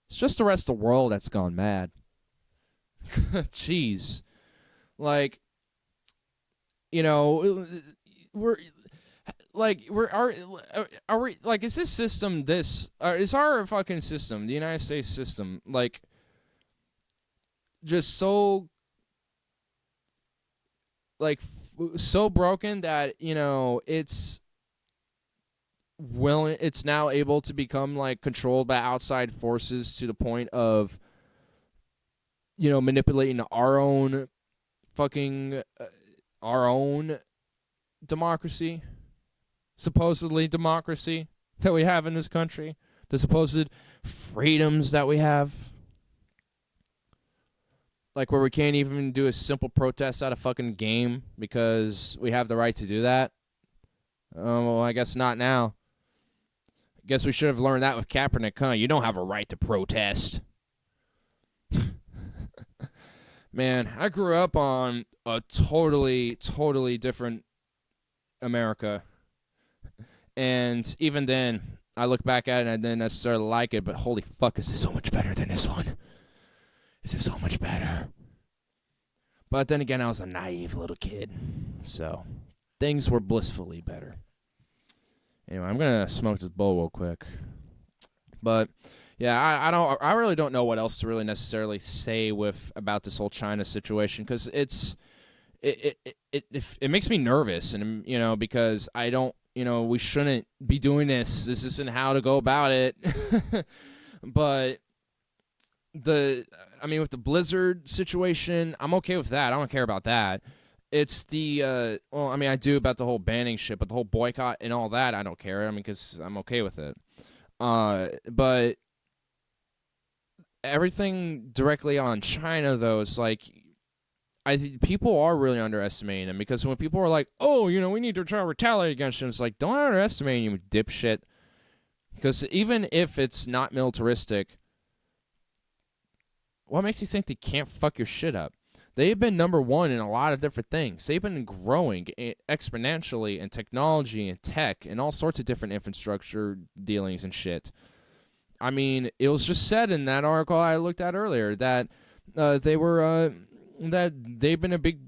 It's just the rest of the world that's gone mad. Jeez. Like, we're is this system is our fucking system, the United States system, like, just so, like, so broken that, it's now able to become, like, controlled by outside forces to the point of, manipulating our own democracy, supposedly democracy that we have in this country, the supposed freedoms that we have, like where we can't even do a simple protest at a fucking game because we have the right to do that. Well, I guess not now. I guess we should have learned that with Kaepernick, huh? You don't have a right to protest. Man, I grew up on a totally, totally different America. And even then, I look back at it and I didn't necessarily like it, but holy fuck, is this so much better than this one? This is so much better. But then again, I was a naive little kid. So, things were blissfully better. Anyway, I'm going to smoke this bowl real quick. But yeah, I really don't know what else to really necessarily say about this whole China situation, because it makes me nervous, and because I don't, we shouldn't be doing this. This isn't how to go about it. But with the Blizzard situation, I'm okay with that. I don't care about that. It's the I do about the whole banning shit, but the whole boycott and all that, I don't care. Because I'm okay with it. But everything directly on China, though, is like, I think people are really underestimating them, because when people are like, oh, we need to try to retaliate against them, it's like, don't underestimate you, dipshit. Because even if it's not militaristic, what makes you think they can't fuck your shit up? They've been number one in a lot of different things. They've been growing exponentially in technology and tech and all sorts of different infrastructure dealings and shit. It was just said in that article I looked at earlier that that they've been a big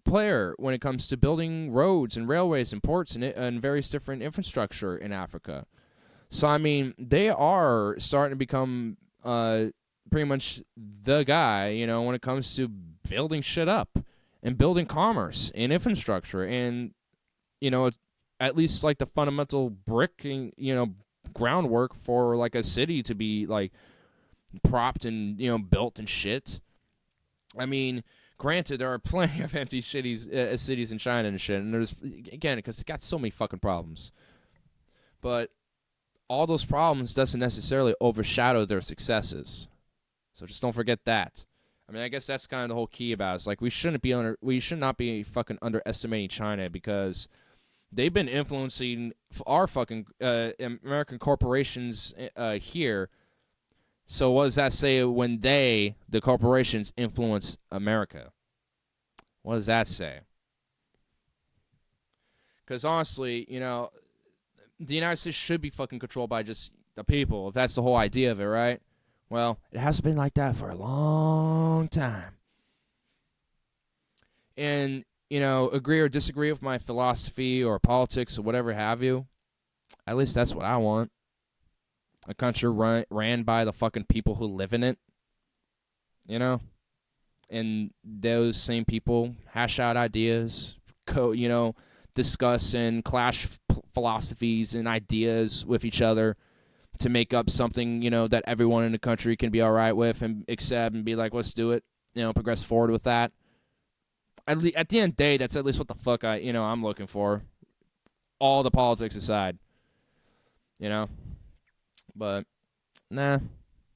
player when it comes to building roads and railways and ports and various different infrastructure in Africa. So they are starting to become pretty much the guy, when it comes to building shit up and building commerce and infrastructure and, at least like the fundamental bricking, groundwork for like a city to be like propped and, built and shit. Granted, there are plenty of empty cities in China and shit, and there's, again, because they got so many fucking problems. But all those problems doesn't necessarily overshadow their successes. So just don't forget that. I guess that's kind of the whole key about it. It's like we should not be fucking underestimating China, because they've been influencing our fucking American corporations here. So what does that say when the corporations, influence America? What does that say? Because honestly, the United States should be fucking controlled by just the people, if that's the whole idea of it, right? Well, it hasn't been like that for a long time. And, agree or disagree with my philosophy or politics or whatever have you, at least that's what I want. A country ran by the fucking people who live in it, and those same people hash out ideas, discuss and clash philosophies and ideas with each other to make up something, that everyone in the country can be all right with and accept and be like, let's do it, progress forward with that. At the end of the day, that's at least what the fuck I'm looking for. All the politics aside, But, nah,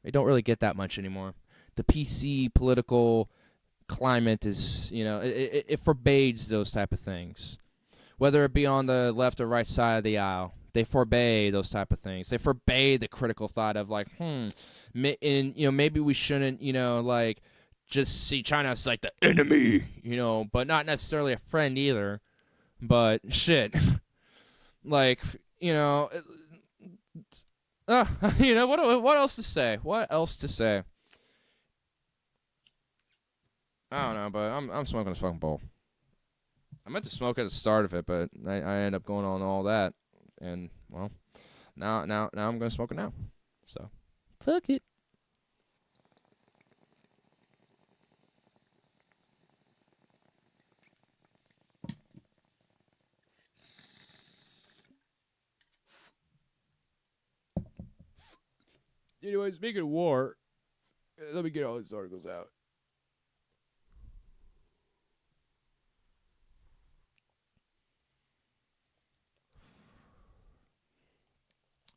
we don't really get that much anymore. The PC political climate is, it forbids those type of things. Whether it be on the left or right side of the aisle, they forbade those type of things. They forbade the critical thought of like, maybe we shouldn't, like, just see China as like the enemy, but not necessarily a friend either. But shit, like, what else to say? What else to say? I don't know, but I'm smoking this fucking bowl. I meant to smoke at the start of it, but I ended up going on all that, and well, now I'm gonna smoke it now. So, fuck it. Anyway, speaking of war, let me get all these articles out.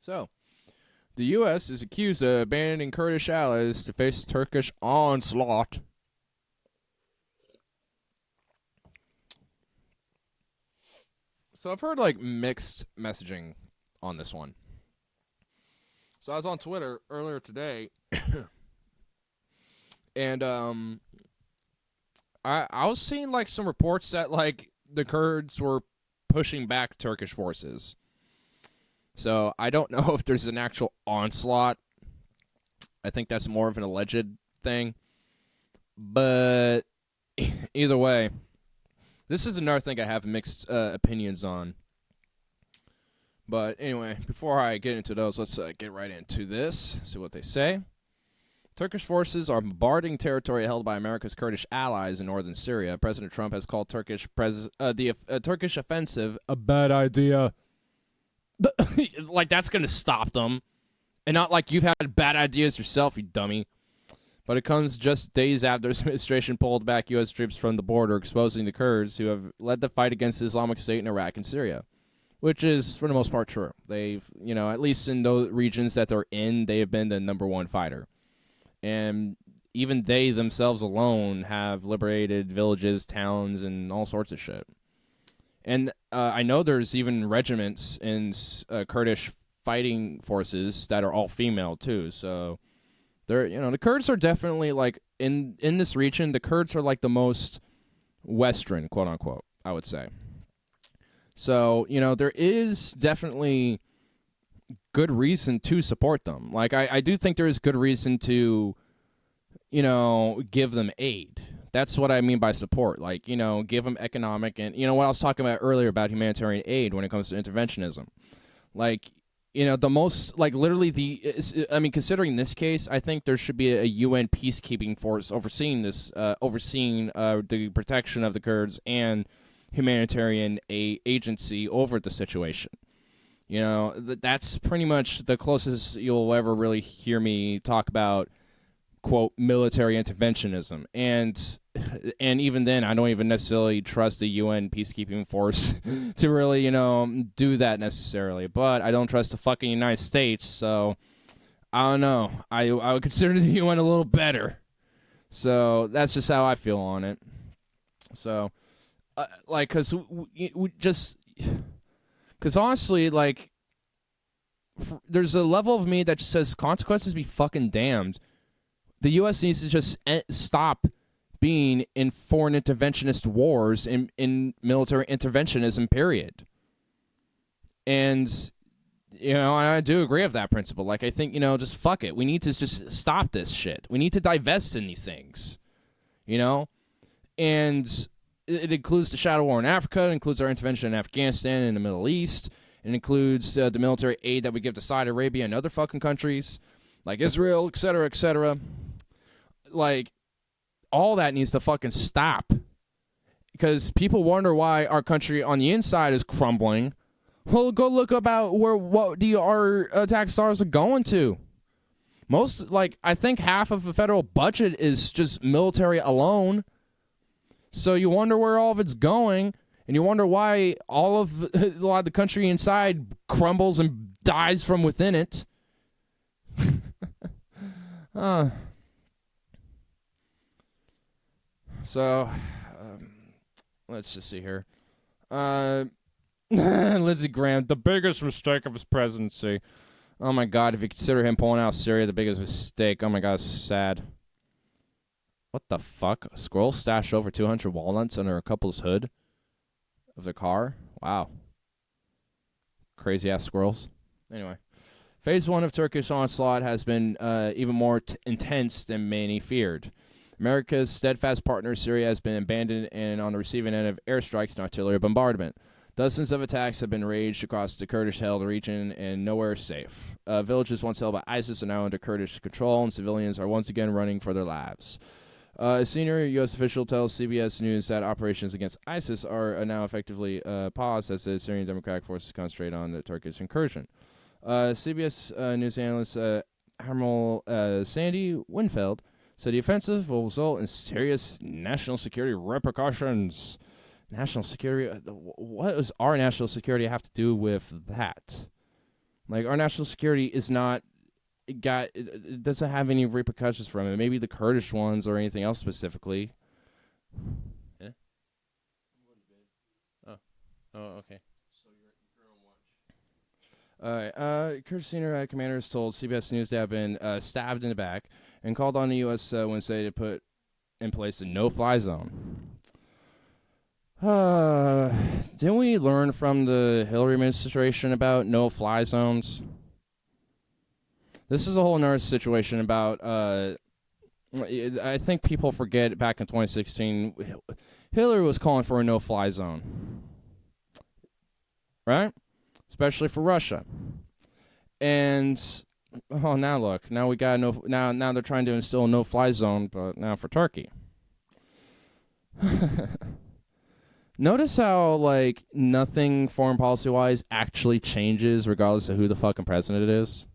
So, the U.S. is accused of abandoning Kurdish allies to face Turkish onslaught. So I've heard like mixed messaging on this one. So I was on Twitter earlier today, and I was seeing like some reports that like the Kurds were pushing back Turkish forces. So I don't know if there's an actual onslaught. I think that's more of an alleged thing. But either way, this is another thing I have mixed opinions on. But anyway, before I get into those, let's get right into this, see what they say. Turkish forces are bombarding territory held by America's Kurdish allies in northern Syria. President Trump has called the Turkish offensive a bad idea. Like, that's going to stop them. And not like you've had bad ideas yourself, you dummy. But it comes just days after his administration pulled back U.S. troops from the border, exposing the Kurds who have led the fight against the Islamic State in Iraq and Syria. Which is, for the most part, true. They've, at least in those regions that they're in, they have been the number one fighter. And even they themselves alone have liberated villages, towns, and all sorts of shit. And I know there's even regiments in Kurdish fighting forces that are all female, too. So, they're, the Kurds are definitely, like, in this region, the Kurds are, like, the most Western, quote-unquote, I would say. So, there is definitely good reason to support them. Like, I do think there is good reason to, give them aid. That's what I mean by support. Like, give them economic and, what I was talking about earlier about humanitarian aid when it comes to interventionism. Like, the most, like, literally considering this case, I think there should be a UN peacekeeping force overseeing this, the protection of the Kurds and humanitarian agency over the situation. That's pretty much the closest you'll ever really hear me talk about, quote, military interventionism. And even then, I don't even necessarily trust the UN peacekeeping force to really, do that necessarily. But I don't trust the fucking United States, so I don't know. I would consider the UN a little better. So that's just how I feel on it. So, because because honestly, like, there's a level of me that just says consequences be fucking damned. The U.S. needs to just stop being in foreign interventionist wars in military interventionism, period. And, I do agree with that principle. Like, I think, just fuck it. We need to just stop this shit. We need to divest in these things, And it includes the shadow war in Africa. It includes our intervention in Afghanistan and in the Middle East. It includes the military aid that we give to Saudi Arabia and other fucking countries like Israel, et cetera, et cetera. Like, all that needs to fucking stop. Because people wonder why our country on the inside is crumbling. Well, go look about what our tax dollars are going to. I think half of the federal budget is just military alone. So you wonder where all of it's going, and you wonder why a lot of the country inside crumbles and dies from within it. So, let's just see here. Lindsey Graham, the biggest mistake of his presidency. Oh my God, if you consider him pulling out Syria the biggest mistake, oh my God, it's sad. What the fuck? A squirrel stashed over 200 walnuts under a couple's hood of the car? Wow. Crazy-ass squirrels. Anyway. Phase 1 of Turkish onslaught has been even more intense than many feared. America's steadfast partner, Syria, has been abandoned and on the receiving end of airstrikes and artillery bombardment. Dozens of attacks have been waged across the Kurdish-held region, and nowhere is safe. Villages once held by ISIS are now under Kurdish control, and civilians are once again running for their lives. A senior U.S. official tells CBS News that operations against ISIS are now effectively paused as the Syrian Democratic Forces concentrate on the Turkish incursion. CBS News analyst Admiral Sandy Winfeld said the offensive will result in serious national security repercussions. National security? What does our national security have to do with that? Like, our national security is not it doesn't have any repercussions from it. Maybe the Kurdish ones or anything else specifically. Yeah. Oh, okay. So you're on watch. All right. Kurdish senior commanders told CBS News they have been stabbed in the back and called on the U.S. Wednesday to put in place a no-fly zone. Didn't we learn from the Hillary administration about no-fly zones? This is a whole nother situation about, I think people forget back in 2016, Hillary was calling for a no-fly zone. Right? especially for Russia. And now look, now we got now they're trying to instill a no-fly zone, but now for Turkey. Notice how, like, nothing foreign policy-wise actually changes regardless of who the fucking president is?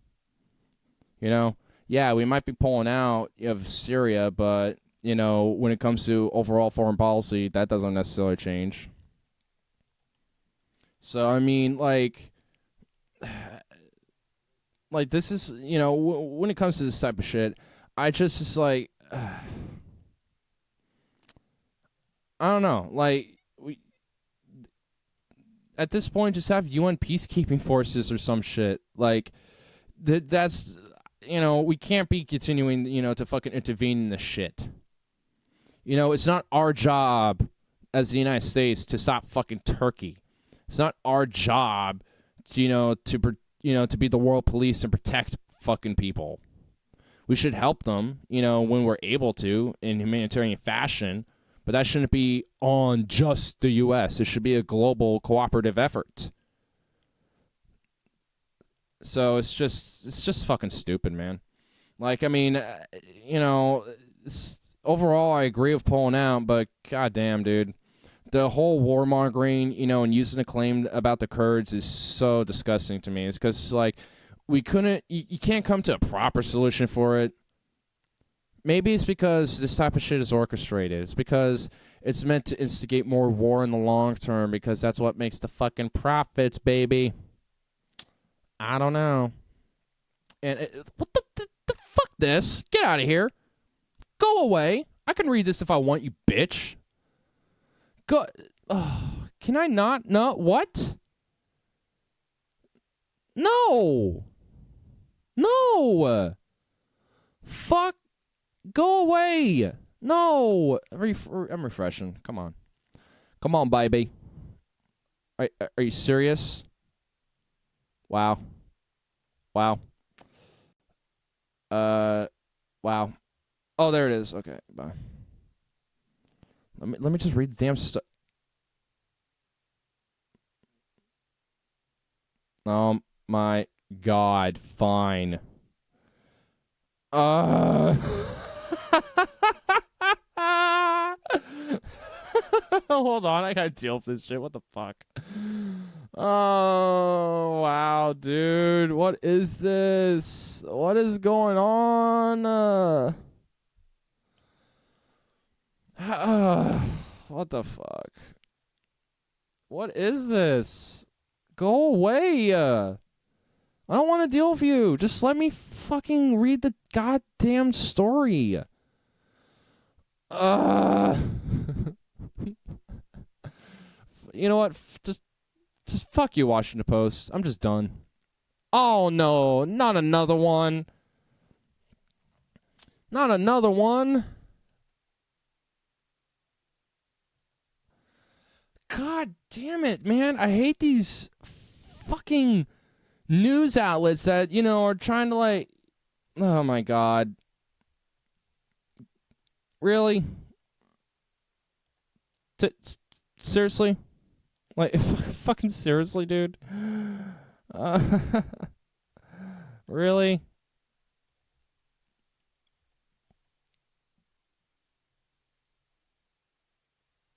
You know? Yeah, we might be pulling out of Syria, but, you know, when it comes to overall foreign policy, that doesn't necessarily change. So, I mean, like this is, you know, when it comes to this type of shit, it's like, I don't know, like, at this point, just have UN peacekeeping forces or some shit. Like, that's, you know, we can't be continuing, you know, to fucking intervene in this shit. You know, it's not our job as the United States to stop fucking Turkey. It's not our job to, to be the world police and protect fucking people. We should help them, you know, when we're able to in humanitarian fashion. But that shouldn't be on just the U.S. It should be a global cooperative effort. So it's just fucking stupid, man. Like, I mean, you know, overall I agree with pulling out, but goddamn, dude. The whole warmongering, you know, and using the claim about the Kurds is so disgusting to me. It's because, like, you can't come to a proper solution for it. Maybe it's because this type of shit is orchestrated. It's because it's meant to instigate more war in the long term because that's what makes the fucking profits, baby. I don't know. And what the fuck this? Get out of here. Go away. I can read this if I want, you bitch. Go. Oh, can I not? No. What? No. No. Fuck. Go away. No. I'm refreshing. Come on. Come on, baby. Are you serious? Wow. Wow. Wow. Oh, there it is. Okay, bye. Let me just read the damn stuff. Oh my God. Fine. Hold on, I gotta deal with this shit. What the fuck? Oh, wow, dude. What is this? What is going on? What the fuck? What is this? Go away. I don't want to deal with you. Just let me fucking read the goddamn story. You know what? Just fuck you, Washington Post. I'm just done. Oh, no. Not another one. Not another one. God damn it, man. I hate these fucking news outlets that, you know, are trying to, like... Oh, my God. Really? Seriously? Like, fucking seriously, dude? Really?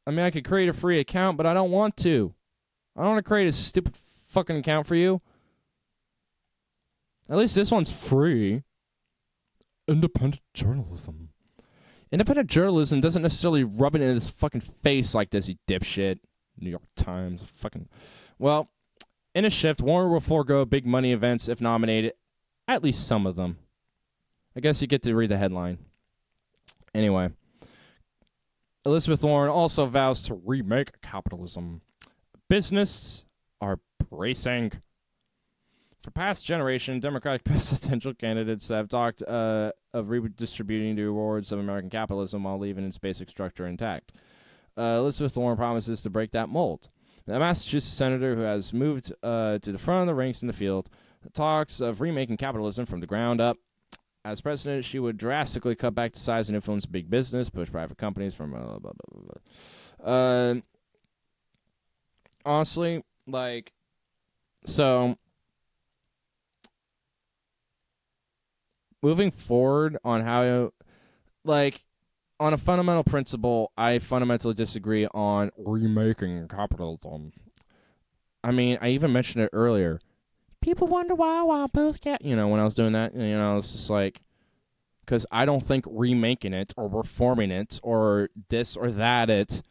I mean, I could create a free account, but I don't want to. I don't want to create a stupid fucking account for you. At least this one's free. Independent journalism. Independent journalism doesn't necessarily rub it in his fucking face like this, you dipshit. New York Times. Fucking. Well, in a shift, Warner will forego big money events if nominated. At least some of them. I guess you get to read the headline. Anyway. Elizabeth Warren also vows to remake capitalism. Businesses are bracing. For past generation, Democratic presidential candidates have talked of redistributing the rewards of American capitalism while leaving its basic structure intact. Elizabeth Warren promises to break that mold. The Massachusetts senator who has moved to the front of the ranks in the field talks of remaking capitalism from the ground up. As president, she would drastically cut back the size and influence of big business, push private companies from blah, blah, blah, blah. Honestly, like, So moving forward on how, like, on a fundamental principle, I fundamentally disagree on remaking capitalism. I mean, I even mentioned it earlier. People wonder why Wild Bill's cat. When I was doing that, it's just like, because I don't think remaking it or reforming it or this or that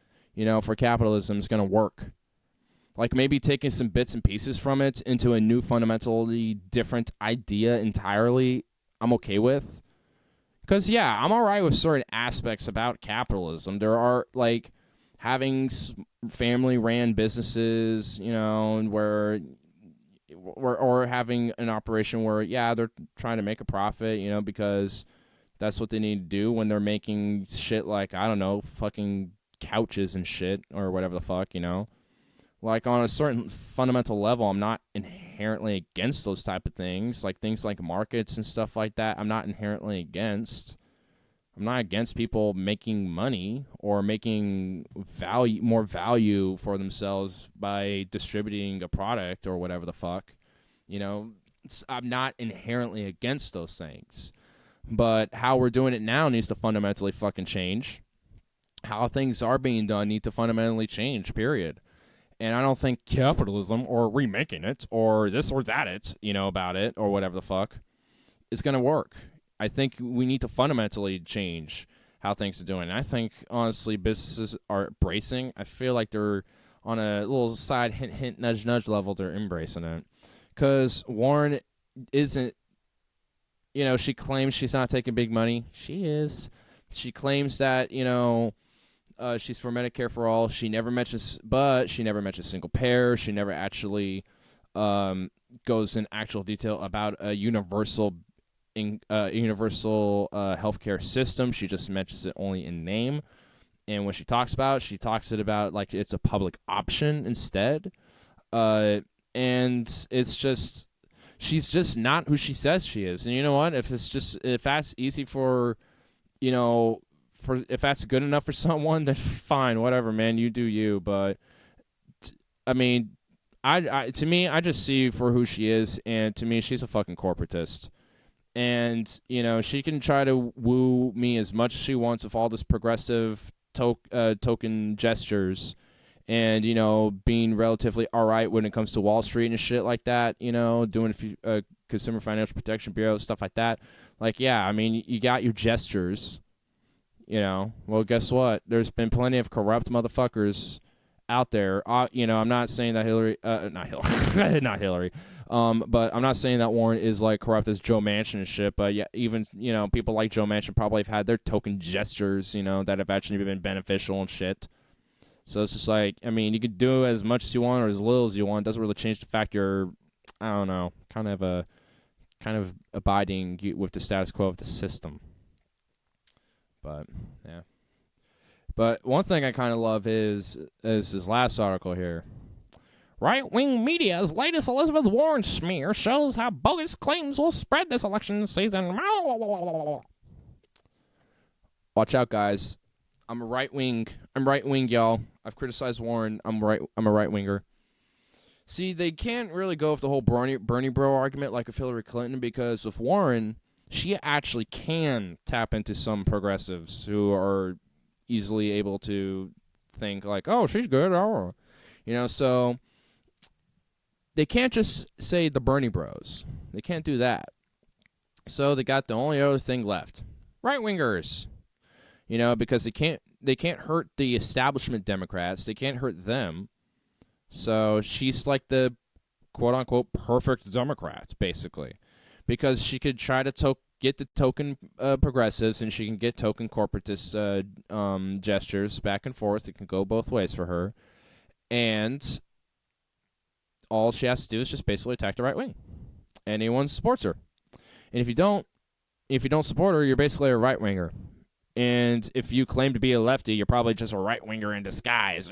for capitalism is going to work. Like maybe taking some bits and pieces from it into a new fundamentally different idea entirely, I'm okay with. Because, yeah, I'm all right with certain aspects about capitalism. There are, like, having family-ran businesses, where or having an operation where, yeah, they're trying to make a profit, because that's what they need to do when they're making shit like, I don't know, fucking couches and shit or whatever the fuck, Like, on a certain fundamental level, I'm not inherently against those type of things. Like, things like markets and stuff like that, I'm not inherently against. I'm not against people making money or making more value for themselves by distributing a product or whatever the fuck. I'm not inherently against those things. But how we're doing it now needs to fundamentally fucking change. How things are being done need to fundamentally change, period. And I don't think capitalism or remaking it or this or that about it or whatever the fuck is going to work. I think we need to fundamentally change how things are doing. And I think, honestly, businesses are bracing. I feel like they're on a little side hint, hint, nudge, nudge level. They're embracing it. Because Warren isn't, she claims she's not taking big money. She is. She claims that, she's for Medicare for all. She never mentions single payer. She never actually goes in actual detail about a universal healthcare system. She just mentions it only in name. And when she talks it about like it's a public option instead. And it's just, she's just not who she says she is. And you know what? If that's easy for, if that's good enough for someone, then fine, whatever, man, you do you. But I mean, to me, I just see for who she is, and to me, she's a fucking corporatist. And she can try to woo me as much as she wants with all this progressive token gestures, and being relatively all right when it comes to Wall Street and shit like that. Doing a few Consumer Financial Protection Bureau stuff like that. Like, yeah, I mean, you got your gestures. Well, guess what? There's been plenty of corrupt motherfuckers out there. I'm not saying that not Hillary, but I'm not saying that Warren is like corrupt as Joe Manchin and shit. But yeah, even people like Joe Manchin probably have had their token gestures, that have actually been beneficial and shit. So it's just like, I mean, you could do as much as you want or as little as you want. It doesn't really change the fact you're, I don't know, kind of abiding with the status quo of the system. But yeah. But one thing I kind of love is this last article here. Right-wing media's latest Elizabeth Warren smear shows how bogus claims will spread this election season. Watch out, guys. I'm right wing, y'all. I've criticized Warren. I'm a right-winger. See, they can't really go with the whole Bernie bro argument like with Hillary Clinton, because with Warren, she actually can tap into some progressives who are easily able to think like, oh, she's good. Oh. So they can't just say the Bernie bros. They can't do that. So they got the only other thing left. Right-wingers. Because they can't hurt the establishment Democrats. They can't hurt them. So she's like the quote-unquote perfect Democrat, basically. Because she could try to get the token progressives, and she can get token corporatist gestures back and forth. It can go both ways for her. And all she has to do is just basically attack the right wing. Anyone supports her. And if you don't support her, you're basically a right-winger. And if you claim to be a lefty, you're probably just a right-winger in disguise.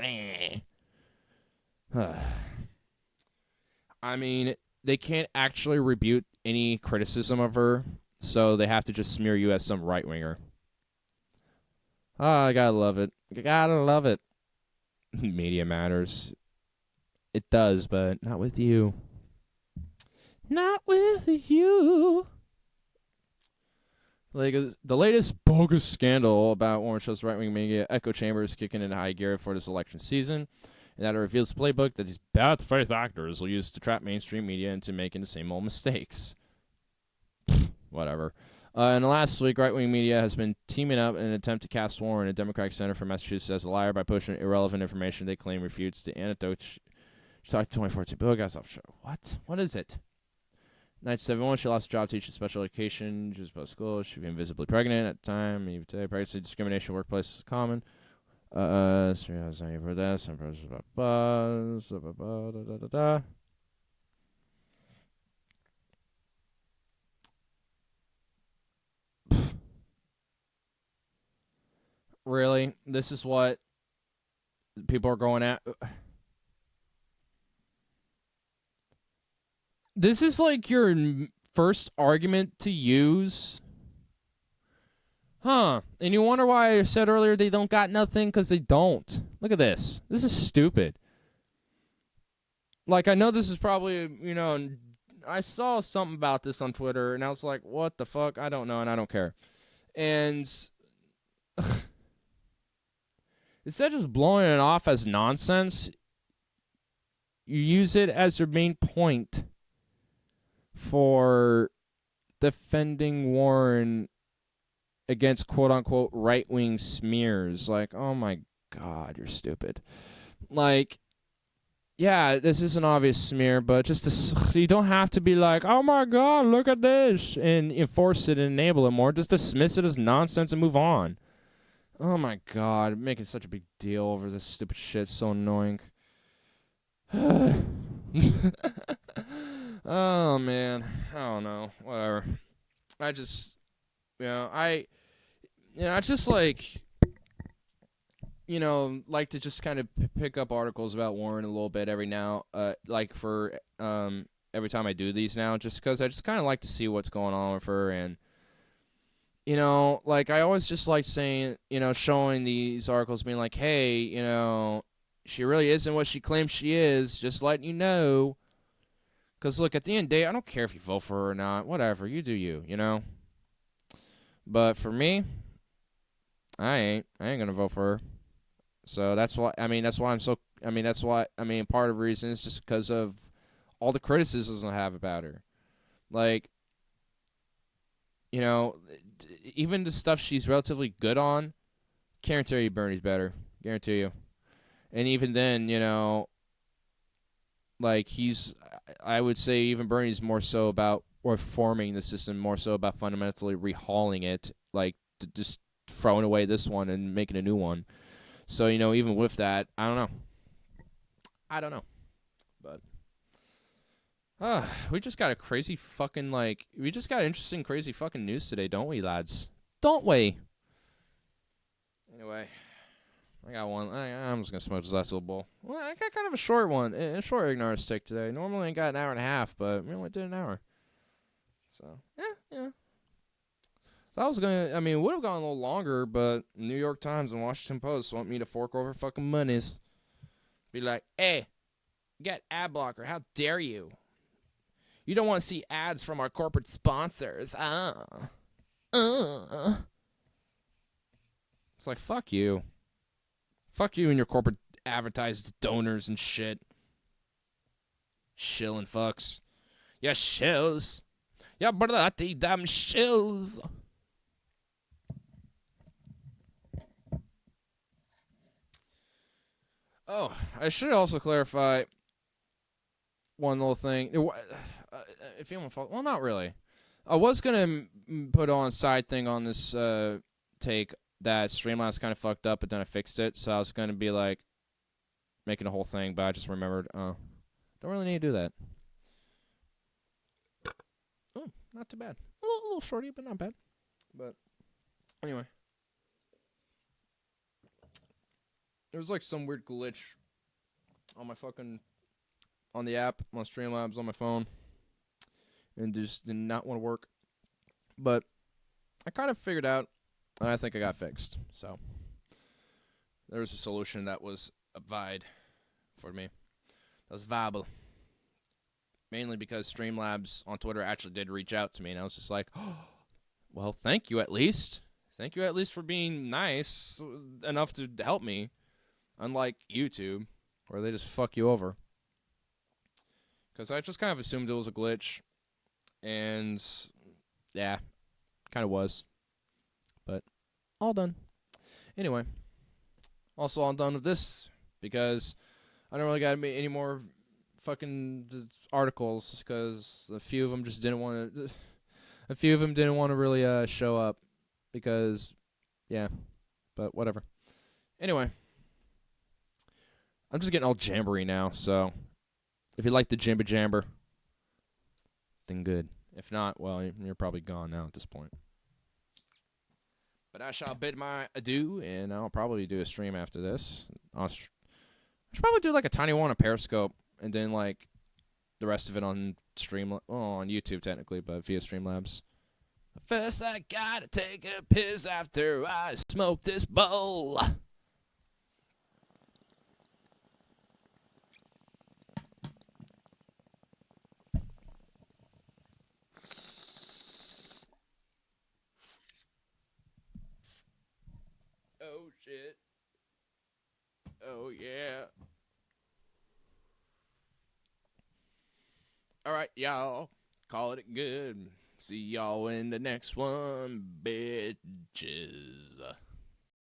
I mean, they can't actually rebuke any criticism of her, so they have to just smear you as some right-winger. I gotta love it. Gotta love it. Media matters. It does, but not with you. Not with you. Like the latest bogus scandal about Warren shows right-wing media echo chambers kicking into high gear for this election season, and that it reveals the playbook that these bad faith actors will use to trap mainstream media into making the same old mistakes. Whatever. And last week, right-wing media has been teaming up in an attempt to cast Warren, a Democratic senator from Massachusetts, as a liar by pushing irrelevant information they claim refutes the anecdotes. She talked 2014 Bill got off show. What? What is it? 1971, she lost a job teaching special education. She was post school. She was invisibly pregnant at the time. Even today, pregnancy discrimination in the workplace is common. So I was saying for this. Really? This is what people are going at? This is like your first argument to use? Huh. And you wonder why I said earlier they don't got nothing? Because they don't. Look at this. This is stupid. Like, I know this is probably, I saw something about this on Twitter, and I was like, what the fuck? I don't know, and I don't care. And instead of just blowing it off as nonsense, you use it as your main point for defending Warren against quote-unquote right-wing smears. Like, oh my God, you're stupid. Like, yeah, this is an obvious smear, but just you don't have to be like, oh my God, look at this, and enforce it and enable it more. Just dismiss it as nonsense and move on. Oh my God, making such a big deal over this stupid shit. It's so annoying. Oh man, I don't know. Whatever. I just, I just like to just kind of pick up articles about Warren a little bit every now, like for every time I do these now, just because I just kind of like to see what's going on with her, and like I always just like saying, showing these articles, being like, hey, she really isn't what she claims she is, just letting you know. Because, look, at the end of the day, I don't care if you vote for her or not. Whatever, you do you, But for me, I ain't going to vote for her. So that's why, part of the reason is just because of all the criticisms I have about her. Like, even the stuff she's relatively good on, guarantee you Bernie's better. Guarantee you. And even then, like I would say even Bernie's more so about reforming the system, more so about fundamentally rehauling it, like just throwing away this one and making a new one. So, even with that, I don't know. But we just got interesting, crazy fucking news today, don't we, lads? Don't we? Anyway, I got one. I'm just going to smoke this last little bowl. Well, I got kind of a short one. A short Ignarist Take today. Normally I got an hour and a half, but we only did an hour. So, yeah. That was would have gone a little longer, but New York Times and Washington Post want me to fork over fucking monies. Be like, hey, get ad blocker. How dare you? You don't want to see ads from our corporate sponsors. It's like, fuck you. Fuck you and your corporate advertised donors and shit. Shilling fucks. Ya shills. Ya bloody damn shills. Oh, I should also clarify one little thing. If you want to, well, not really. I was gonna put on a side thing on this take that Streamlabs kind of fucked up, but then I fixed it. So I was gonna be like making a whole thing, but I just remembered. Don't really need to do that. Oh, not too bad. A little shorty, but not bad. But anyway. There was like some weird glitch on on the app, on Streamlabs, on my phone, and just did not want to work. But I kind of figured out, and I think I got fixed. So there was a solution that was viable for me. That was viable. mainly because Streamlabs on Twitter actually did reach out to me, and I was just like, oh, well, thank you at least. Thank you at least for being nice enough to help me, unlike YouTube, where they just fuck you over. Because I just kind of assumed it was a glitch, and yeah, kind of was. But all done. Anyway, also all done with this because I don't really got any more fucking articles because a few of them just didn't want to. A few of them didn't want to really show up because, yeah, but whatever. Anyway, I'm just getting all jambery now, so if you like the jimber jamber, then good. If not, well, you're probably gone now at this point. But I shall bid my adieu, and I'll probably do a stream after this. I should probably do like a tiny one on Periscope, and then like the rest of it on on YouTube technically, but via Streamlabs. First, I gotta take a piss after I smoke this bowl. Oh shit. Oh yeah. Alright, y'all. Call it good. See y'all in the next one, bitches.